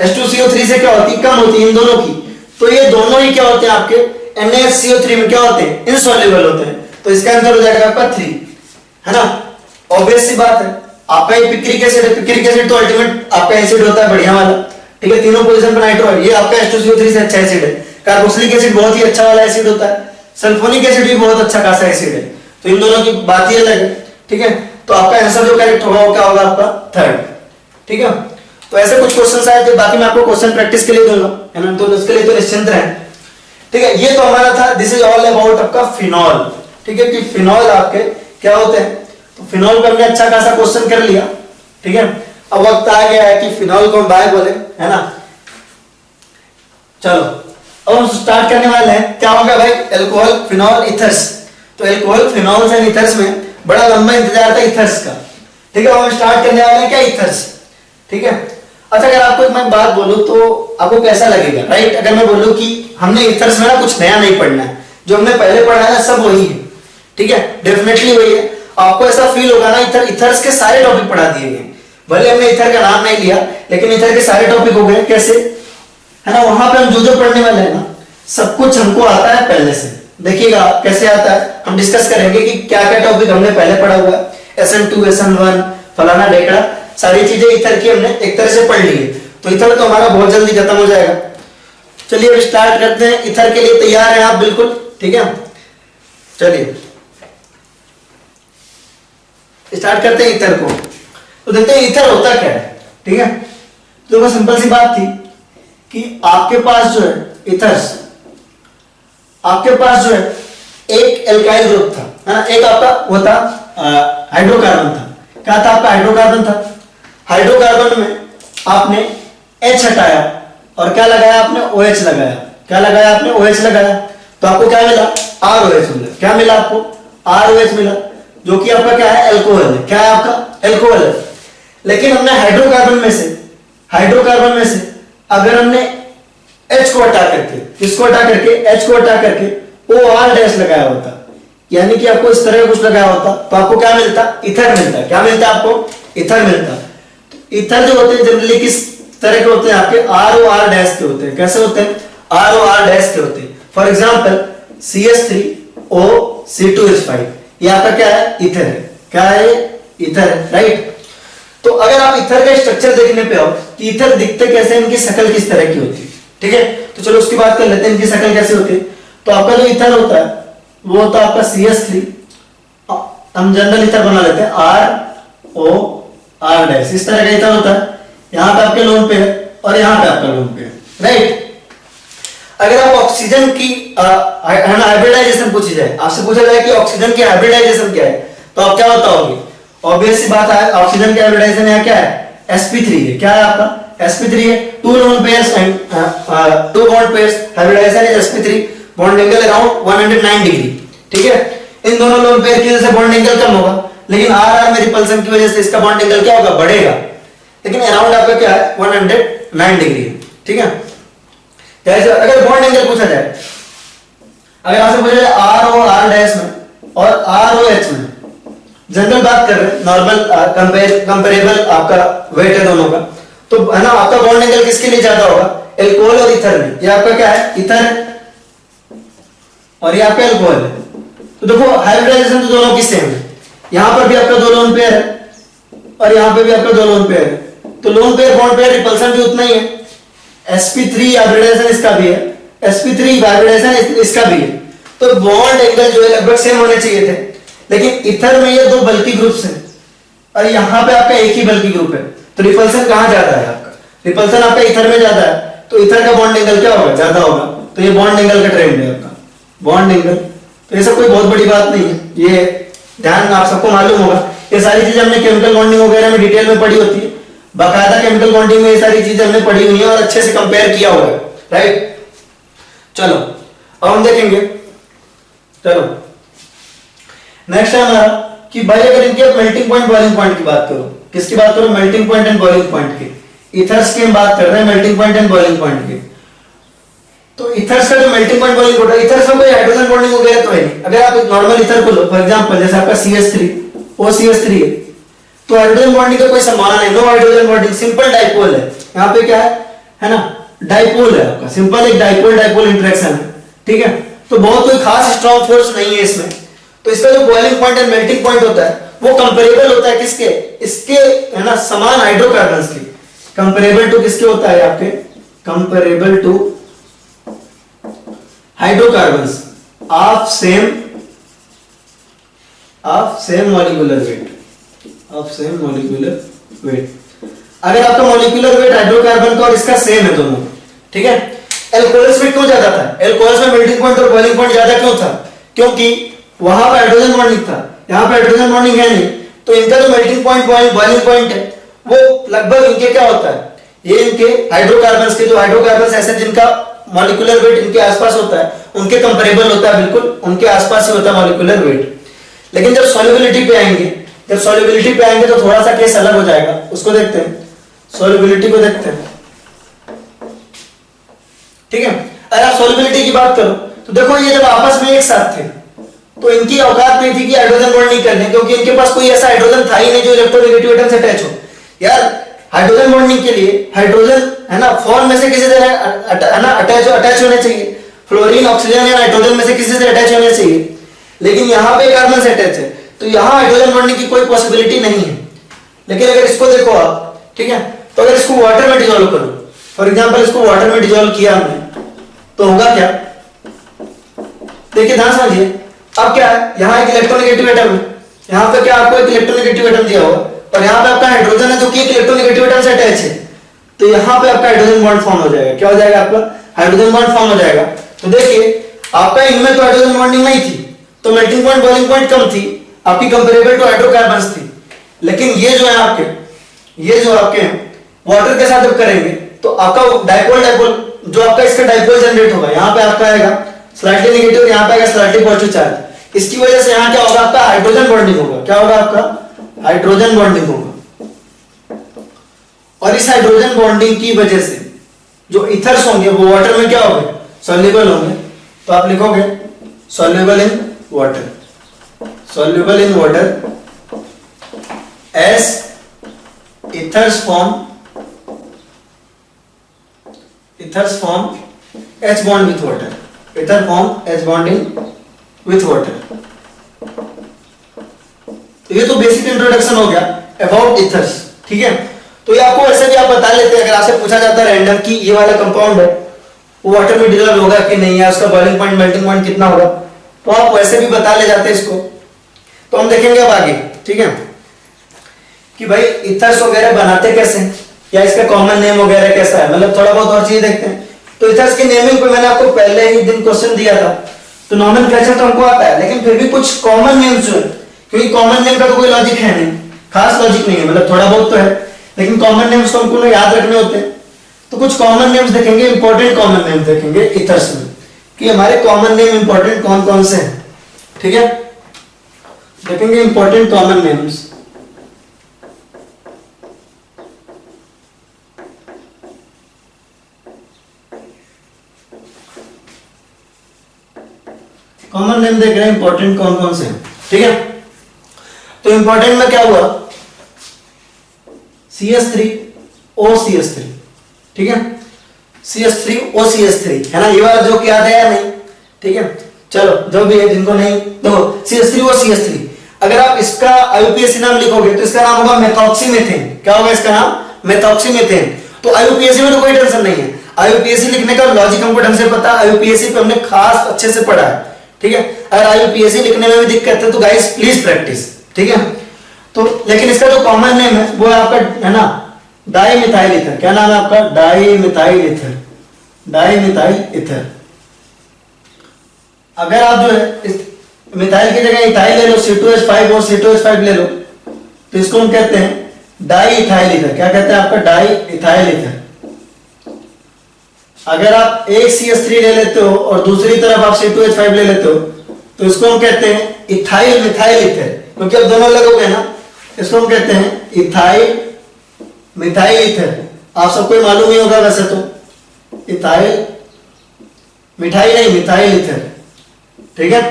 H2CO3 से क्या होती है? कम होती है इन दोनों की। तो ये दोनों ही क्या होते हैं आपके NaCO3 में क्या होते हैं? इनसॉल्युबल होते हैं। तो इसका आंसर हो जाएगा आपका 3, है ना। ऑब्वियस सी बात है, आपका ये पिक्रिक एसिड है, पिक्रिक एसिड तो अल्टीमेट आपका एसिड होता है बढ़िया वाला, ठीक है, तीनों पोजीशन पे नाइट्रो है, ये आपका H2CO3 से अच्छा एसिड है। कार्बोक्सिलिक एसिड बहुत ही अच्छा वाला एसिड होता है, सल्फोनिक एसिड भी बहुत अच्छा खासा एसिड है। तो इन दोनों की बात ही अलग है, ठीक है। तो आपका आंसर जो करेक्ट होगा वो क्या होगा? आपका 3rd, ठीक है। तो ऐसे कुछ क्वेश्चंस आए थे, बाकी मैं आपको क्वेश्चन प्रैक्टिस के लिए दूंगा, है ना, तो उसके लिए तो निश्चिंत रहें, ठीक है। ये तो हमारा था, दिस इज ऑल अबाउट आपका फिनॉल, ठीक है, कि फिनॉल आपके क्या होते हैं। तो फिनॉल को हमने अच्छा खासा क्वेश्चन कर लिया, ठीक है। अब वक्त आ गया है कि फिनॉल को हम बाय बोले, है ना। चलो अब हम स्टार्ट करने वाले हैं, क्या होगा भाई? Alcohol, phenol, ethers. तो एल्कोहल, फिनॉल्स एंड इथर्स में बड़ा लंबा इंतजार था इथर्स का, ठीक है। हम स्टार्ट करने वाले हैं क्या? इथर्स, ठीक है। अच्छा, अगर आपको मैं बात बोलूं तो आपको कैसा लगेगा, राइट? अगर मैं बोलूं कि हमने इथर्स में ना कुछ नया नहीं पढ़ना है, जो हमने पहले पढ़ा है सब वही है, ठीक है, डेफिनेटली वही है। आपको ऐसा फील होगा ना, इथर्स के सारे टॉपिक पढ़ा दिए गए, भले हमने इथर का नाम नहीं लिया लेकिन इथर के सारे टॉपिक हो गए। कैसे, है ना, वहां पे हम जो पढ़ने वाले हैं ना सब कुछ हमको आता है पहले से। देखिएगा कैसे आता है, हम डिस्कस करेंगे कि क्या क्या टॉपिक हमने पहले पढ़ा हुआ है, SN2 SN1 फलाना ढेकड़ा, सारी चीजें इथर की हमने एक तरह से पढ़ ली है। तो इथर तो हमारा बहुत जल्दी खत्म हो जाएगा। चलिए अब स्टार्ट करते हैं। इथर के लिए तैयार हैं आप? बिल्कुल, ठीक है। चलिए स्टार्ट करते हैं इथर को। तो देखते हैं इथर होता क्या है, ठीक है। तो सिंपल सी बात थी कि आपके पास जो है इथर्स, आपके पास जो है एक एल्काइल ग्रुप था, है ना, एक आपका वो था हाइड्रोकार्बन था। क्या था आपका? हाइड्रोकार्बन था। हाइड्रोकार्बन में आपने H हटाया और क्या लगाया आपने? OH लगाया। क्या लगाया आपने? OH लगाया। तो आपको क्या मिला? ROH मिला। क्या मिला आपको? ROH मिला, जो कि आपका क्या है? एल्कोहल है। क्या है आपका? एल्कोहल है। लेकिन हमने हाइड्रोकार्बन में से अगर हमने H को हटा करके, किसको हटा करके? H को हटा करके OR डैश लगाया होता, यानी कि आपको इस तरह कुछ लगाया होता, तो आपको क्या मिलता? इथर मिलता। क्या मिलता आपको? इथर मिलता। तो इथर जो होते हैं जनरली किस तरह के होते हैं? आपके ROR डैश के होते हैं। कैसे होते हैं? ROR डैश के होते हैं। फॉर एग्जांपल CH3O C2H5, ये आपका क्या है? इथर है। क्या है? इथर है, राइट। तो अगर आप इथर का स्ट्रक्चर देखने पे आओ कि इथर दिखते कैसे, इनकी शक्ल किस तरह की होती है, ठीक है। तो चलो उसकी बात कर लेते हैं, इनकी शक्ल कैसे होती है। तो आपका जो इथर होता है वो होता है आपका CH3, हम जनरल इथर बना लेते हैं ROR डैश, इस तरह का इथर होता है। यहां पे आपके लोन पेयर और यहां पे आपका लोन पेयर, राइट। अगर आप ऑक्सीजन की हाइब्रिडाइजेशन पूछी जाए, आपसे पूछा जाए कि ऑक्सीजन की हाइब्रिडाइजेशन क्या है, तो आप क्या बताओगे? ऑब्वियस सी बात है, ऑक्सीजन की हाइब्रिडाइजेशन है क्या है? sp3 है। क्या है आपका? sp3 है। Two lone pairs and two bond pairs, hybridization is sp3, bond angle around 109 degree, ठीक है। इन दोनों लोन पेयर की वजह से बॉन्ड एंगल कम होगा, लेकिन RR में रिपल्सन की वजह से इसका बॉन्ड एंगल क्या होगा? बढ़ेगा, लेकिन अराउंड आपका क्या है? 109 डिग्री है, ठीक है। जैसे अगर बॉन्ड एंगल पूछा जाए, अगर आपसे पूछा जाए ROR डैश में और ROH में, जनरल बात कर रहे हैं, नॉर्मल कंपेरेबल आपका वेट है दोनों का, तो है ना, आपका बॉन्ड एंगल किसके लिए ज्यादा होगा? एल्कोहल और इथर में। ये आपका क्या है? इथर है और ये आपका एल्कोहल है। तो देखो हाइब्रिडाइजेशन तो दोनों की सेम है, यहां पर भी आपका 2 लोन पेयर है और यहां पे भी आपका 2 लोन पेयर है, तो lone pair bond pair repulsion भी उतना ही है। sp3 हाइब्रिडाइजेशन इसका भी है, sp3 हाइब्रिडाइजेशन इसका भी है, तो बॉन्ड एंगल जो है लगभग सेम होने चाहिए थे, लेकिन ईथर में ये 2 बल्की ग्रुप्स हैं और यहां पे आपका एक ही बल्की ग्रुप है, तो रिपल्सन कहां ज्यादा है आपका, रिपल्सन आपका ईथर में ज्यादा है, तो ईथर का बॉन्ड एंगल क्या होगा, ज्यादा होगा, तो ये बॉन्ड एंगल का ट्रेंड है आपका, बॉन्ड एंगल। तो ये सब कोई बहुत बड़ी बात नहीं है, ये ध्यान आप सबको मालूम होगा, ये सारी चीजें हमने केमिकल बॉन्डिंग वगैरह में डिटेल में पढ़ी होती है, बाकायदा केमिकल बॉन्डिंग में ये सारी चीजें हमने पढ़ी हुई है और अच्छे से कंपेयर किया हुआ है, राइट। चलो अब हम देखेंगे, चलो नेक्स्ट है हमारा कि भाई अगर इनके मेल्टिंग पॉइंट बॉइलिंग पॉइंट की बात करो, किसकी बात करो, melting point and boiling point की, ईथर्स की हम बात कर रहे हैं melting point and boiling point की। तो ईथर्स का जो मेल्टिंग पॉइंट बॉइलिंग पॉइंट है, ईथर्स में कोई हाइड्रोजन बॉन्डिंग वगैरह तो है नहीं। अगर आप एक नॉर्मल ईथर को लो फॉर एग्जांपल, जैसे आपका CH3 OCH3 है, तो हाइड्रोजन बॉन्डिंग का कोई संभावना नहीं, no hydrogen bonding, simple dipole है, यहाँ पे क्या है ना, डाइपोल है आपका, सिंपल एक डाइपोल डाइपोल इंटरेक्शन है, ठीक है। तो बहुत कोई खास स्ट्रॉन्ग फोर्स नहीं है इसमें। तो इसका जो boiling point and melting point होता है वो कंपेरेबल होता है किसके, इसके है ना समान हाइड्रोकार्बन्स के, कंपेरेबल टू किसके होता है आपके, comparable to hydrocarbons of same molecular weight, of same molecular weight. अगर आपका मॉलिक्यूलर वेट हाइड्रोकार्बन का और इसका सेम है दोनों, ठीक है। एल्कोहल्स में क्यों ज्यादा था, एल्कोहल्स में मेल्टिंग पॉइंट और बॉइलिंग पॉइंट ज्यादा क्यों था, क्योंकि वहां पर हाइड्रोजन बॉन्डिंग था, यहाँ पे हाइड्रोजन बॉन्डिंग है नहीं, तो इनका जो मेल्टिंग पॉइंट बॉइलिंग पॉइंट है वो लगभग इनके क्या होता है, ये इनके हाइड्रोकार्बन्स के, जो हाइड्रोकार्बन्स ऐसे जिनका मॉलिक्यूलर वेट इनके आसपास होता है उनके कंपेरेबल होता है, बिल्कुल उनके आसपास ही होता है मॉलिक्यूलर वेट। लेकिन जब सॉल्युबिलिटी पे आएंगे, तो थोड़ा सा केस अलग हो जाएगा, उसको देखते हैं, सॉल्युबिलिटी को देखते हैं, ठीक है। अगर आप सॉल्युबिलिटी की बात करो तो देखो ये जब आपस में एक साथ थे तो इनकी औकात नहीं थी कि हाइड्रोजन बॉन्डिंग करने, क्योंकि इनके पास कोई ऐसा हाइड्रोजन था ही नहीं जो इलेक्ट्रोनेगेटिव एटम से अटैच हो। यार हाइड्रोजन बॉन्डिंग के लिए हाइड्रोजन है ना फॉर्म में से किसी से है ना अटैच होने चाहिए, फ्लोरीन ऑक्सीजन या नाइट्रोजन में से किसी से अटैच होने चाहिए, लेकिन यहाँ पे कार्बन से अटैच है, तो यहाँ हाइड्रोजन बॉन्डिंग की कोई पॉसिबिलिटी नहीं है। लेकिन अगर इसको देखो आप, ठीक है, तो अगर इसको वाटर में डिसॉल्व करो, फॉर एग्जांपल इसको वाटर में डिसॉल्व किया हमने, तो होगा क्या, देखिए ध्यान समझिए। अब क्या है, यहाँ एक इलेक्ट्रोनेगेटिव एटम है, यहाँ पे क्या आपको एक इलेक्ट्रोनेगेटिव एटम दिया होगा और यहाँ पे आपका हाइड्रोजन है जो कि एक इलेक्ट्रोनेगेटिव एटम से अटैच है, तो यहाँ पे आपका हाइड्रोजन बॉन्ड फॉर्म हो जाएगा। क्या हो जाएगा आपका, हाइड्रोजन बॉन्ड फॉर्म हो जाएगा। तो देखिए आपका इनमें तो हाइड्रोजन बॉन्डिंग नहीं थी, तो मेल्टिंग पॉइंट बॉइलिंग पॉइंट कम थी, आपकी कंपेरेबल टू हाइड्रोकार्बन्स थी। लेकिन ये जो है आपके, ये जो आपके वाटर के साथ जब करेंगे तो आपका डाइपोल जो आपका इसका डाइपोल जनरेट होगा, यहाँ पे आपका आएगा स्लाइटली नेगेटिव, यहाँ पे आएगा स्लाइटली पॉजिटिव चार्ज। इसकी वजह से यहाँ क्या होगा, आपका हाइड्रोजन बॉन्डिंग होगा। क्या होगा, आपका हाइड्रोजन बॉन्डिंग होगा। और इस हाइड्रोजन बॉन्डिंग की वजह से जो इथर्स होंगे वो वाटर में क्या होंगे, सॉल्युबल होंगे। तो आप लिखोगे soluble in water, soluble in water as ethers form H bond with water, ether form H bond in with water। तो ये तो बेसिक इंट्रोडक्शन हो गया अबाउट ethers, ठीक है। तो ये आपको ऐसे भी आप बता लेते हैं, अगर आपसे पूछा जाता है रैंडम कि ये वाला कंपाउंड है वो वाटर में डिसॉल्व होगा कि नहीं है, उसका बॉइलिंग पॉइंट मेल्टिंग पॉइंट कितना होगा, तो आप वैसे भी बता ले जाते हैं इसको। तो हम देखेंगे अब आगे, ठीक है, कि भाई इथर्स वगैरह बनाते कैसे हैं या इसका कॉमन नेम वगैरह कैसा है, मतलब थोड़ा बहुत और चीज देखते हैं। तो इथर्स की नेमिंग पे मैंने आपको पहले ही दिन क्वेश्चन दिया था, तो नॉमेनक्लेचर तो हमको आता है, लेकिन फिर भी कुछ कॉमन नेम्स जो है, क्योंकि कॉमन नेम का तो कोई लॉजिक है नहीं, खास लॉजिक नहीं है, मतलब थोड़ा बहुत तो है, लेकिन कॉमन नेम्स को हमको याद रखने होते हैं। तो कुछ कॉमन नेम्स देखेंगे, इंपॉर्टेंट कॉमन नेम्स देखेंगे इथर्स में, कि हमारे कॉमन नेम इंपॉर्टेंट कौन कौन से हैं, ठीक है। देखेंगे important common names. Common name देख रहे हैं, इंपॉर्टेंट कौन कौन से हैं, ठीक है। तो इंपॉर्टेंट में क्या हुआ, CH3OCH3, ठीक है, CH3OCH3 है ना, ये वाला जो याद है या नहीं, ठीक है। चलो जो भी है, जिनको नहीं देखो CH3 और CH3, अगर आप इसका IUPAC नाम लिखोगे तो इसका नाम होगा मेथॉक्सीमेथेन। क्या होगा इसका नाम? मेथॉक्सीमेथेन। तो IUPAC में तो कोई टेंशन नहीं है, IUPAC लिखने का लॉजिक हमको ढंग से पता है, IUPAC पे हमने खास अच्छे से पढ़ा है, ठीक है। अगर IUPAC लिखने में भी दिक्कत है तो गाइस प्लीज प्रैक्टिस, ठीक है। तो लेकिन इसका जो कॉमन नेम है वो है आपका, है ना, डाईमिथाइल ईथर। क्या नाम है आपका? Dimethyl ether, dimethyl ether. अगर आप जो है इस मिथाइल की जगह इथाइल ले लो, C2H5 और C2H5 ले लो, तो इसको हम कहते हैं डाई इथाइल ईथर। क्या कहते हैं आपका? Di ethyl ether. अगर आप एक CH3 ले लेते हो और दूसरी तरफ आप C2H5 ले लेते हो तो इसको हम कहते हैं इथाइल मिथाइल ईथर, क्योंकि अब दोनों अलग हो गए ना। इसको हम कहते हैं इथाइल मिथाइल ईथर। आप सबको मालूम ही होगा वैसे तो, इथाइल मिठाई नहीं, मिथाइल ईथर, ठीक है।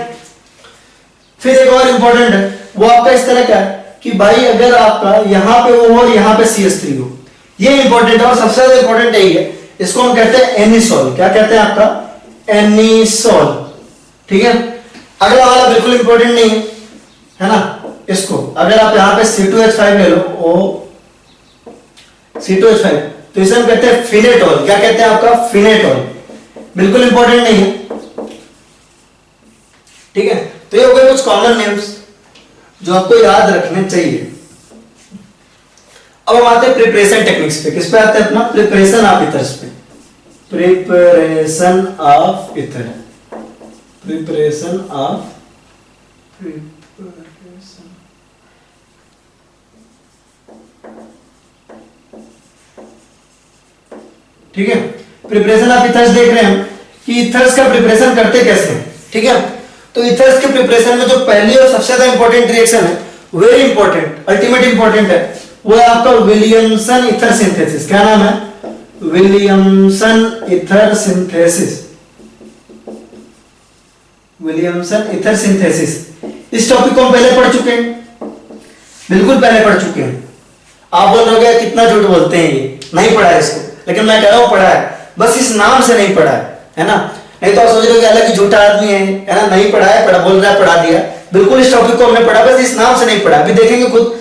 फिर एक और इंपॉर्टेंट है, वो आपका इस तरह का है कि भाई अगर आपका यहां पे O और यहां पे CH3 हो, ये इंपॉर्टेंट है और सबसे ज्यादा इंपॉर्टेंट यही है, इसको हम कहते हैं एनिसोल। क्या कहते हैं आपका? एनिसोल, ठीक है। अगला वाला बिल्कुल इंपॉर्टेंट नहीं है ना। इसको अगर आप यहां पे C2H5 ले लो, O C2H5, तो इसे हम कहते हैं फिनेटोल। क्या कहते हैं आपका? फिनेटोल। बिल्कुल इंपॉर्टेंट नहीं है, ठीक है। तो ये हो गए कुछ कॉमन नेम्स जो आपको याद रखने चाहिए। अब हम आते हैं प्रिपरेशन टेक्निक्स पे। किस पे आते हैं? अपना प्रिपरेशन ऑफ ईथर्स पे। Preparation of ether, preparation of ठीक है। प्रिपरेशन ऑफ ईथर्स देख रहे हैं हम कि ईथर्स का प्रिपरेशन करते कैसे हैं, ठीक है। तो ईथर्स के प्रिपरेशन में जो पहली और सबसे ज्यादा इंपॉर्टेंट रिएक्शन है, वेरी इंपॉर्टेंट, अल्टीमेट इंपॉर्टेंट है, वो है आपका विलियमसन ईथर सिंथेसिस। क्या नाम है? Williamson ether synthesis, Williamson ether synthesis. इस टॉपिक को हम पहले पढ़ चुके हैं, बिल्कुल पहले पढ़ चुके हैं। आप बोल रहे हो कितना झूठ बोलते हैं, ये नहीं पढ़ा है इसको, लेकिन मैं कह रहा हूं पढ़ा है, बस इस नाम से नहीं पढ़ा है ना। नहीं तो आप सोच रहे हो कि अलग ही झूठा आदमी है ना, नहीं पढ़ा है, पढ़ा बोल रहा है पढ़ा दिया। बिल्कुल इस टॉपिक को हमने पढ़ा, बस इस नाम से नहीं पढ़ा। अभी देखेंगे खुद,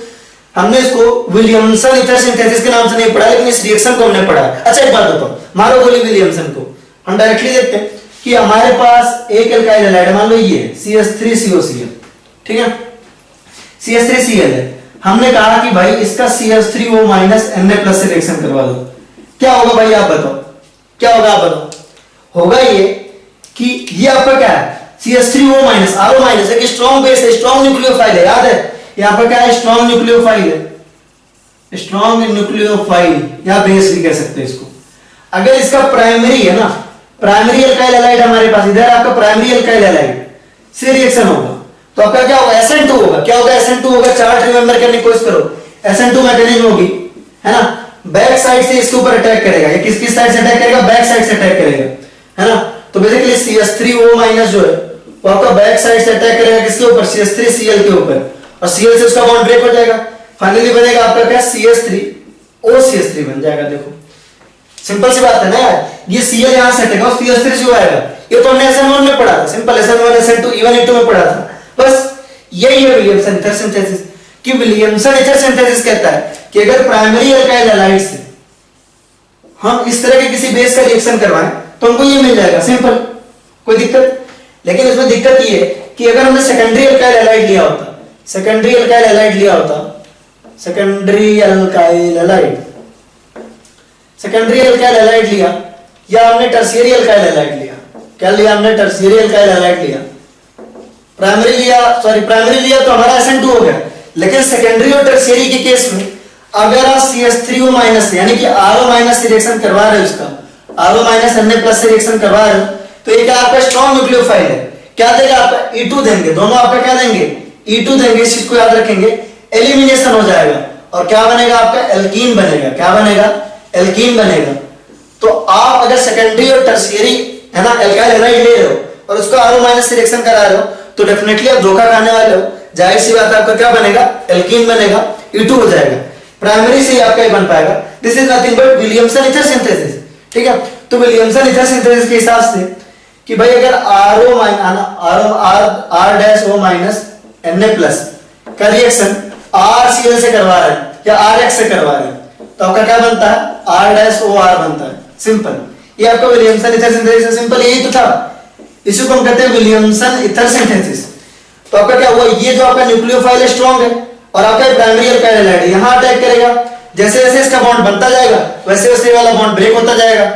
हमने इसको विलियमसन ईथर सिंथेसिस के नाम से नहीं पढ़ा, लेकिन इस रिएक्शन को हमने पढ़ा। अच्छा एक बात बताओ, मारो गोली विलियमसन को। हम डायरेक्टली देखते हैं कि हमारे पास एक एल्काइल हैलाइड, मान लो ये CH3COCl, ठीक है, CH3Cl है। हमने कहा कि भाई इसका CH3O Na+ से रिएक्शन करवा दो। क्या होगा भाई आप बताओ, क्या होगा आप बताओ? होगा ये कि ये आपका क्या है? CH3O- RO- एक स्ट्रॉन्ग बेस है, स्ट्रॉन्ग न्यूक्लियोफाइल है, याद है? यहां पर क्या है? स्ट्रॉन्ग न्यूक्लियोफाइल है, स्ट्रॉन्ग न्यूक्लियोफाइल या बेस भी कह सकते हैं इसको। अगर इसका प्राइमरी है ना, प्राइमरी एल्काइल हैलाइड हमारे पास, इधर आपका प्राइमरी एल्काइल हैलाइड से रिएक्शन होगा, तो आपका क्या होगा? SN2 होगा। क्या होगा? SN2 होगा। चार्ट रिमेंबर करने की कोशिश करो। SN2 मैकेनिज्म होगी, है ना, बैक साइड से इसके ऊपर अटैक करेगा। ये किस साइड से अटैक करेगा? बैक साइड से अटैक करेगा, है ना। तो बेसिकली CH3O- जो है वो आपका बैक साइड से अटैक करेगा, किसके ऊपर? CH3Cl के ऊपर, और Cl से उसका बॉन्ड ब्रेक हो जाएगा। फाइनली बनेगा आपका क्या? CH3OCH3 बन जाएगा। देखो सिंपल सी बात है ना यार, ये Cl यहां से हटेगा और CH3 जो आएगा। ये तो हमने SN1 में पढ़ा था, simple SN1 SN2 even E2 में पढ़ा था। बस यही है विलियमसन ईथर सिंथेसिस। कि विलियमसन ईथर सिंथेसिस कहता है कि अगर प्राइमरी एल्काइल हैलाइड से हम इस तरह के किसी बेस का रिएक्शन करवाएं तो हमको ये मिल जाएगा, सिंपल, कोई दिक्कत। लेकिन इसमें दिक्कत ये है कि अगर हमने सेकेंडरी एल्काइल हैलाइड लिया होता, सेकेंडरी एल्काइल हैलाइड लिया होता, secondary alkyl halide, secondary alkyl halide लिया, या हमने टर्शियरी एल्काइल हैलाइड लिया। क्या लिया हमने? टर्शियरी एल्काइल हैलाइड लिया। प्राइमरी लिया, सॉरी प्राइमरी लिया तो हमारा SN2 हो गया। लेकिन सेकेंडरी और टर्शियरी के केस में अगर आप CH3O- से यानी कि RO- से रिएक्शन करवा रहे हो, इसका RO- Na+ से रिएक्शन करवा रहे हो, तो ये क्या आपका स्ट्रॉन्ग न्यूक्लियोफाइल है। क्या देगा आपका? E2 देंगे, दोनों आपका क्या देंगे? E2 देंगे। इस चीज को याद रखेंगे, एलिमिनेशन हो जाएगा और क्या बनेगा आपका? एल्कीन बनेगा। क्या बनेगा? एल्कीन बनेगा। तो आप अगर सेकेंडरी और टर्शियरी, है ना, एल्काइल हैलाइड ले रहे हो और उसको RO- से रिएक्शन करा रहे हो, तो डेफिनेटली आप धोखा खाने वाले हो। जाहिर सी बात है, आपका क्या बनेगा? एल्कीन बनेगा, E2 हो जाएगा। प्राइमरी से ही आपका ये बन पाएगा। This is nothing but Williamson ether synthesis, ठीक है। तो विलियमसन ईथर सिंथेसिस के हिसाब से कि भाई अगर R dash O minus Na plus का रिएक्शन RCl से करवा रहे हैं या RX से करवा रहे हैं तो आपका क्या बनता है, R डैश ओ आर बनता है, सिंपल। ये आपका विलियमसन ईथर सिंथेसिस, सिंपल यही तो था, इसी को हम कहते हैं विलियमसन ईथर सिंथेसिस। तो आपका क्या हुआ, ये जो आपका न्यूक्लियोफाइल स्ट्रॉन्ग है और आपका प्राइमरी अल्काइल हैलाइड यहां अटैक करेगा, जैसे जैसे इसका बॉन्ड बनता जाएगा वैसे वैसे वाला बॉन्ड ब्रेक होता जाएगा।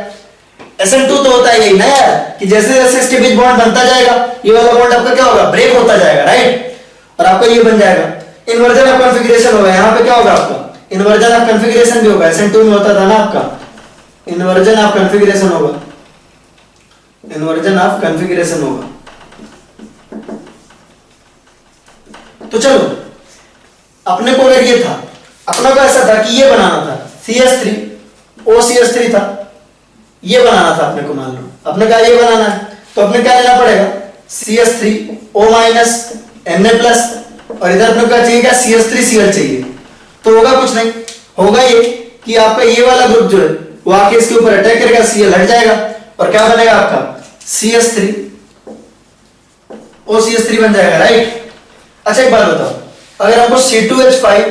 SN2 तो होता है यही ना यार, कि जैसे जैसे इसके बीच बॉन्ड बनता जाएगा ये वाला बॉन्ड आपका क्या होगा, ब्रेक होता जाएगा, राइट। और आपका ये बन जाएगा इन्वर्जन ऑफ कॉन्फ़िगरेशन होगा, यहाँ पे क्या होगा आपका इन्वर्जन ऑफ कॉन्फ़िगरेशन भी होगा, SN2 में होता था ना आपका इन्वर्जन ऑफ कॉन्फ़िगरेशन होगा, इन्वर्जन ऑफ कॉन्फ़िगरेशन होगा। तो चलो अपने को अगर ये था, अपना को ऐसा था कि ये बनाना था CS3 OCS3 था, ये बनाना था अपने को, मान लो अपने का ये बनाना है तो अपने क्या लेना पड़ेगा CS3 O minus Na plus और इधर अपने को क्या चाहिए, क्या CS3 Cl चाहिए। तो होगा कुछ नहीं, होगा ये कि आपका ये वाला ग्रुप जो है वो आके इसके ऊपर अटैक करेगा, Cl हट जाएगा और क्या बनेगा आपका CS3 OCS3 बन जाएगा, राइट। अच्छा एक बात बताओ, अगर हमको C2H5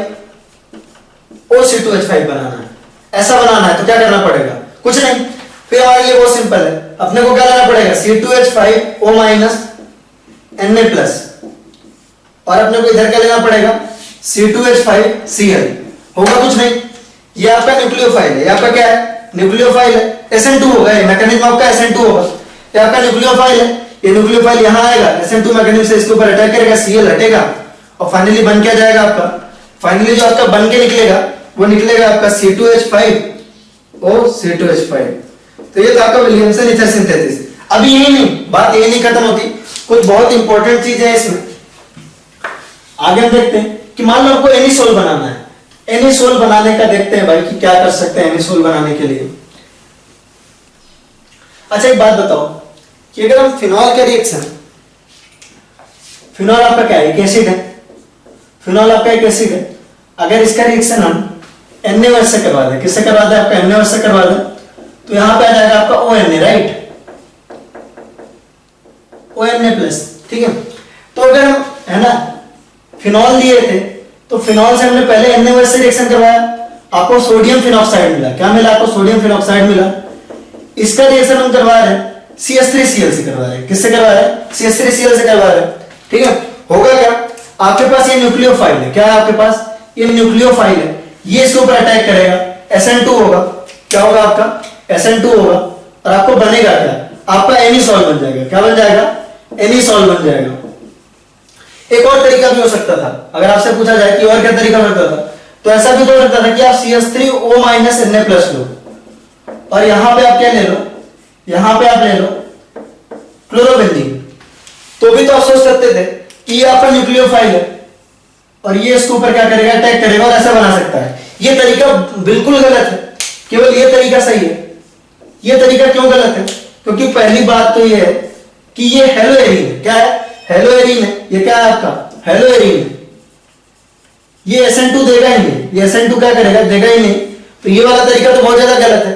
OC2H5 बनाना है, ऐसा बनाना है तो क्या करना पड़ेगा, कुछ नहीं, फिर हमारे लिए बहुत सिंपल है, अपने को क्या लेना पड़ेगा C2H5 O minus Na plus और अपने को इधर क्या लेना पड़ेगा C2H5 Cl। होगा कुछ नहीं, ये आपका न्यूक्लियोफाइल है, ये आपका क्या है न्यूक्लियोफाइल है, SN2 होगा, ये मैकेनिज्म आपका SN2 होगा, ये आपका न्यूक्लियोफाइल है, ये न्यूक्लियोफाइल यहां आएगा SN2 मैकेनिज्म से इसके ऊपर अटैक करेगा, Cl हटेगा और फाइनली बन क्या जाएगा आपका, फाइनली जो आपका बन के निकलेगा वो निकलेगा आपका C2H5 O C2H5। तो ये तो आपका विलियमसन ईथर सिंथेसिस। अब यही नहीं, बात यही नहीं खत्म होती, कुछ बहुत इंपॉर्टेंट चीज है इसमें, आगे हम देखते हैं कि मान लो आपको एनिसोल बनाना है, एनिसोल बनाने का देखते हैं भाई कि क्या कर सकते हैं एनिसोल बनाने के लिए। अच्छा एक बात बताओ कि अगर हम फिनॉल का रिएक्शन, फिनॉल आपका क्या है, एक एसिड है, फिनॉल आपका एक एसिड है, अगर इसका रिएक्शन हम NaOH से करवा दें, किससे करवा दें आपका NaOH से करवा दें, तो यहां पे आ जाएगा आपका ONA, राइट, ONA प्लस, ठीक है। तो अगर हम है ना फिनॉल लिए थे तो फिनॉल से हमने पहले NaOH से रिएक्शन करवाया, आपको सोडियम फिनॉक्साइड मिला, क्या मिला आपको सोडियम फिनॉक्साइड मिला। इसका रिएक्शन हम करवा रहे हैं CS3Cl से करवा रहे हैं, किससे करवा रहे हैं CS3Cl से करवा रहे हैं, ठीक है। होगा क्या, आपके पास ये न्यूक्लियोफाइल है, क्या है आपके पास ये न्यूक्लियोफाइल है, ये इसके ऊपर अटैक करेगा, SN2 होगा, क्या होगा आपका SN2 होगा और आपको बनेगा क्या, आपका एनिसोल बन जाएगा, क्या बन जाएगा एनिसोल बन जाएगा। एक और तरीका भी हो सकता था, अगर आपसे पूछा जाए कि और क्या तरीका होता था, तो ऐसा भी तो हो सकता था कि आप CS3O minus Na plus low और यहां पे आप क्या ले लो, यहां पे आप ले लो क्लोरोबेंजीन, तो भी तो आप सोच सकते थे कि ये आपका न्यूक्लियोफाइल है और ये इसके ऊपर क्या करेगा अटैक करेगा और ऐसा बना सकता है। ये तरीका बिल्कुल गलत है, केवल ये तरीका सही है। ये तरीका क्यों गलत है, क्योंकि पहली बात तो ये है कि ये हेलोएरीन है, क्या है हेलोएरीन है, ये क्या है आपका हेलोएरीन है, ये SN2 देगा ही नहीं, ये SN2 क्या करेगा देगा ही नहीं, तो ये वाला तरीका तो बहुत ज्यादा गलत है।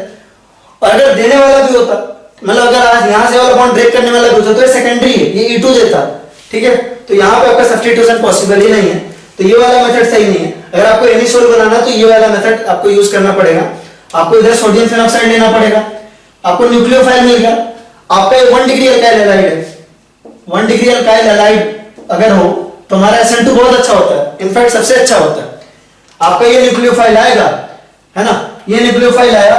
और अगर देने वाला भी होता, मतलब अगर आज यहां से वाला बॉन्ड ब्रेक करने वाला भी होता तो ये सेकेंडरी है, ये E2 देता, ठीक है। तो यहां पे आपका सब्स्टिट्यूशन पॉसिबल ही नहीं है, तो ये वाला मेथड सही नहीं है। अगर आपको एनिसोल बनाना तो ये वाला मेथड आपको यूज करना पड़ेगा, आपको इधर सोडियम फिनॉक्साइड लेना पड़ेगा, आपको न्यूक्लियोफाइल मिल गया, आपका 1 डिग्री अल्काइल हैलाइड है, 1 डिग्री अल्काइल हैलाइड अगर हो तो हमारा SN2 बहुत अच्छा होता है, इनफैक्ट सबसे अच्छा होता है। आपका ये न्यूक्लियोफाइल आएगा, है ना, ये न्यूक्लियोफाइल आया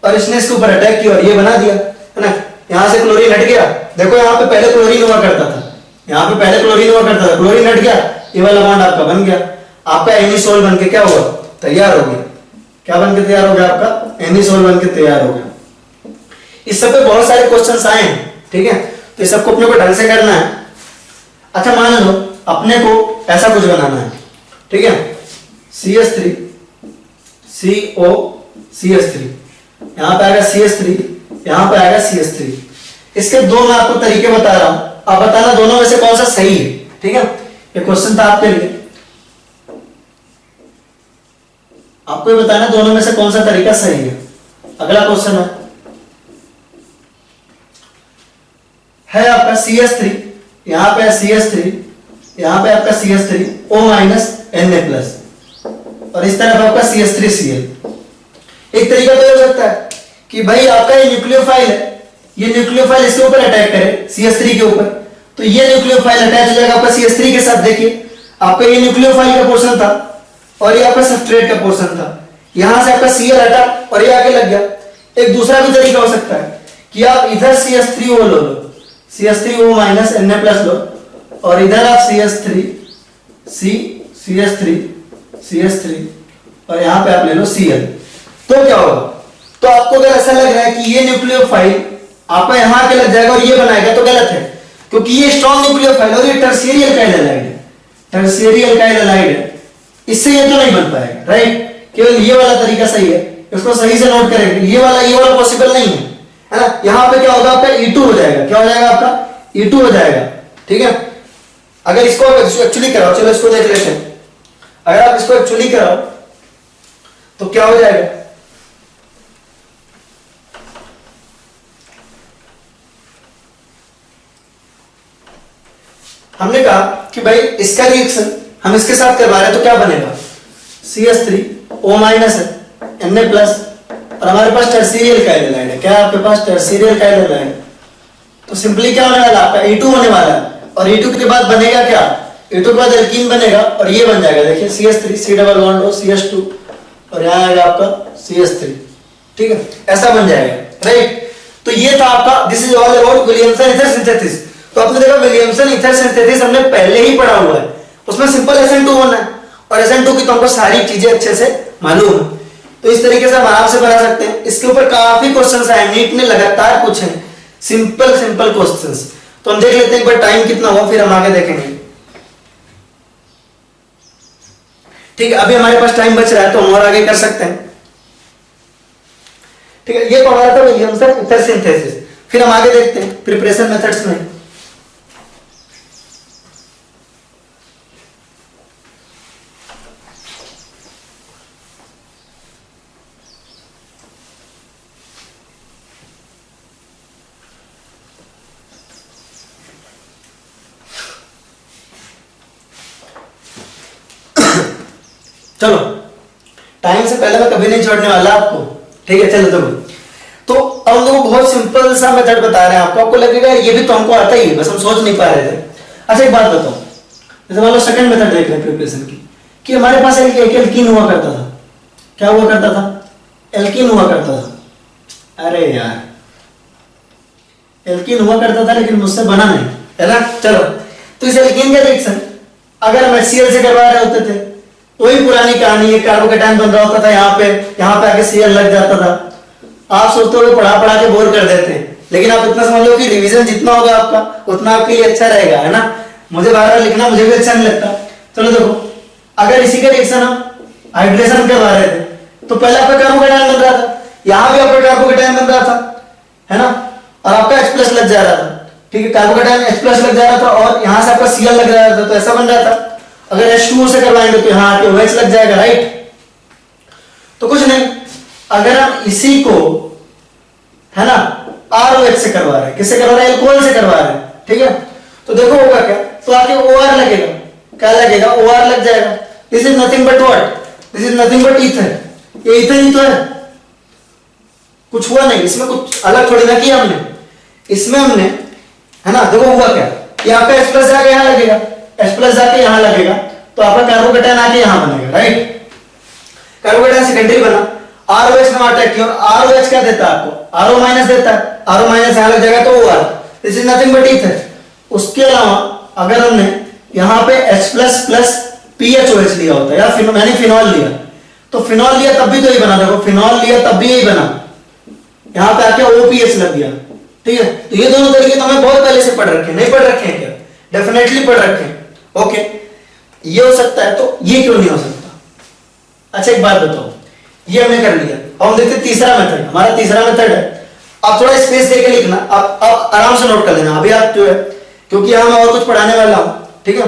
और इसने इसके ऊपर अटैक किया और ये बना दिया, है ना, यहां से क्लोरीन हट गया, देखो यहां पे पहले क्लोरीन हुआ करता था, यहां पे पहले क्लोरीन हुआ करता था, क्लोरीन हट गया, ये वाला बॉन्ड आपका बन गया, आपका एनिसोल बन के क्या हुआ तैयार हो गया, क्या बन के तैयार हो गया आपका एनिसोल बन के तैयार हो गया। इस सब पे बहुत सारे क्वेश्चंस आए हैं, ठीक है, तो इस सबको अपने को ढंग से करना है। अच्छा मान लो अपने को ऐसा कुछ बनाना है, ठीक है, CS3 CO CS3, यहां पे आएगा CS3, यहां पे आएगा CS3। इसके दो मैं आपको तरीके बता रहा हूं, आप बताना दोनों में से कौन सा सही है, ठीक है। ये क्वेश्चन था आपके लिए, आपको ये बताना दोनों में से कौन सा तरीका सही है। अगला क्वेश्चन है है आपका CH3, यहाँ पे है CH3, यहाँ पे आपका CH3 O माइनस Na+, और इस तरफ आपका CH3Cl। एक तरीका तो हो सकता है कि भाई आपका ये न्यूक्लियोफाइल है, ये न्यूक्लियोफाइल इसके ऊपर अटैक करे CH3 के ऊपर, तो ये न्यूक्लियोफाइल अटैच हो जाएगा आपका CH3 के साथ। देखिए आपका ये न्यूक्लियोफाइल का पोर्शन था और ये आपका सबस्ट्रेट का पोर्शन था, यहां से आपका Cl हटा और ये आगे लग गया। एक दूसरा भी तरीका हो सकता है कि आप इधर CH3O लो, CH3O माइनस Na+ लो, और इधर आप CH3 और यहां पे आप ले लो Cl। तो क्या होगा, तो आपको अगर ऐसा लग रहा है कि ये न्यूक्लियोफाइल आपका यहां आके लग जाएगा और ये बनाएगा, तो गलत है, क्योंकि ये स्ट्रॉन्ग न्यूक्लियोफाइल और ये टर्शियरी अल्काइल हैलाइड है, इससे ये तो नहीं बन पाएगा, राइट। केवल ये वाला तरीका सही है, इसको सही से नोट करेंगे। ये वाला पॉसिबल नहीं है ना। यहां पे क्या होगा आपका E2 हो जाएगा, क्या हो जाएगा आपका E2 हो जाएगा, ठीक है। अगर इसको एक्चुअली कराओ, चलो इसको देख लेते हैं। अगर आप इसको एक्चुअली कराओ तो क्या हो जाएगा, हमने कहा कि भाई इसका रिएक्शन हम इसके साथ करवा रहे हैं तो क्या बनेगा, CH3O माइनस है Na+, और हमारे पास टर्शियरी अल्काइल हैलाइड है। क्या आपके पास टर्शियरी अल्काइल हैलाइड है, तो सिंपली क्या होने वाला आपका E2 होने वाला है, और E2 के बाद बनेगा क्या, E2 के बाद एल्कीन बनेगा और ये बन जाएगा, देखिए CH3 C double bond CH2 और यहाँ आएगा आपका CH3, ठीक है, ऐसा बन जाएगा, राइट। तो ये था आपका, this is all about Williamson ether synthesis. तो आपने देखा विलियमसन ईथर सिंथेसिस हमने पहले ही पढ़ा हुआ है, उसमें सिंपल SN2 होना है और SN2 की तो हमको सारी चीजें अच्छे से मालूम है। तो इस तरीके से हम आराम से बना सकते हैं। इसके ऊपर काफी क्वेश्चंस आए, नीट ने लगातार पूछे सिंपल क्वेश्चंस। तो हम देख लेते हैं एक बार टाइम कितना हुआ, फिर हम आगे देखेंगे, ठीक है। अभी हमारे पास टाइम बच रहा है तो हम और आगे कर सकते हैं, ठीक है। ये तो हमारा था विलियमसन ईथर सिंथेसिस। फिर हम आगे देखते हैं प्रिपरेशन मेथड्स में। चलो, टाइम से पहले मैं कभी नहीं छोड़ने वाला आपको, ठीक है। चलो तो अब हम लोग बहुत सिंपल सा मेथड बता रहे हैं आपको। आपको लगेगा ये भी तो हमको आता ही है, बस हम सोच नहीं पा रहे थे। अच्छा एक बात बताओ, जैसे मान लो सेकंड मेथड देख रहे हैं प्रिपरेशन की, कि हमारे पास एक एल्कीन हुआ करता था। क्या हुआ करता था, एल्कीन हुआ करता था। अरे यार, एल्कीन हुआ करता था लेकिन मुझसे बना नहीं, है ना। चलो, तो इस एल्कीन का रिएक्शन अगर हम HCl से करवा रहे होते थे, वही पुरानी कहानी है, कार्बोकेटायन बन रहा होता था, यहाँ पे आके Cl लग जाता था। आप सोचते हो पढ़ा के बोर कर देते हैं, लेकिन आप इतना समझ लो कि रिवीजन जितना होगा आपका उतना आपके लिए अच्छा रहेगा, है ना। मुझे बार-बार लिखना मुझे भी अच्छा नहीं लगता। चलो देखो, अगर इसी का रिएक्शन हम हाइड्रेशन करवा रहे थे तो पहले आपका कार्बोकेटायन बन रहा था, यहाँ भी आपका कार्बोकेटायन बन रहा था, है ना, और आपका H+ लग जा रहा था, ठीक है। कार्बोकेटायन H+ लग जा रहा था और यहाँ से आपका Cl लग रहा था, तो ऐसा बन रहा था। अगर H2O से करवाएंगे तो यहाँ आके OH लग जाएगा, राइट। तो कुछ नहीं, अगर हम इसी को, है ना, ROH से करवा रहे हैं, किससे करवा रहे हैं, एल्कोहल से करवा रहे हैं, ठीक है। तो देखो होगा क्या, तो आके OR लगेगा, क्या लगेगा, OR लग जाएगा। This is nothing but what, this is nothing but ether. ये ईथर ही तो है, कुछ हुआ नहीं इसमें, कुछ अलग थोड़ी ना किया हमने इसमें, हमने, है ना। देखो हुआ क्या, ये आपका H+ जाके यहाँ लगेगा, H+ जाके यहाँ लगेगा, तो आपका कार्बोकेटायन आके यहाँ बनेगा, राइट। कार्बोकेटायन सेकेंडरी बना, ROH ने अटैक किया और ROH क्या देता है आपको, RO- देता है, RO- यहाँ लग जाएगा तो OR, this is nothing but ether. उसके अलावा अगर हमने यहाँ पे H+ PHOH लिया होता है, या मैंने फिनॉल लिया, तो फिनॉल लिया तब भी तो यही बना, देखो फिनॉल लिया तब भी यही बना, यहाँ पे आके OPH लग गया, ठीक है। तो ये दोनों तरीके तो हमें बहुत पहले से पढ़ रखे हैं, नहीं पढ़ रखे हैं क्या, डेफिनेटली पढ़ रखे हैं, ओके। ये हो सकता है, तो ये क्यों नहीं हो सकता। अच्छा एक बात बताओ, ये हमने कर लिया, अब हम देखते तीसरा मेथड, हमारा तीसरा मेथड है। आप थोड़ा स्पेस देके लिखना, आप आराम से नोट कर लेना अभी आप जो है, क्योंकि यहाँ मैं और कुछ पढ़ाने वाला हूँ, ठीक है।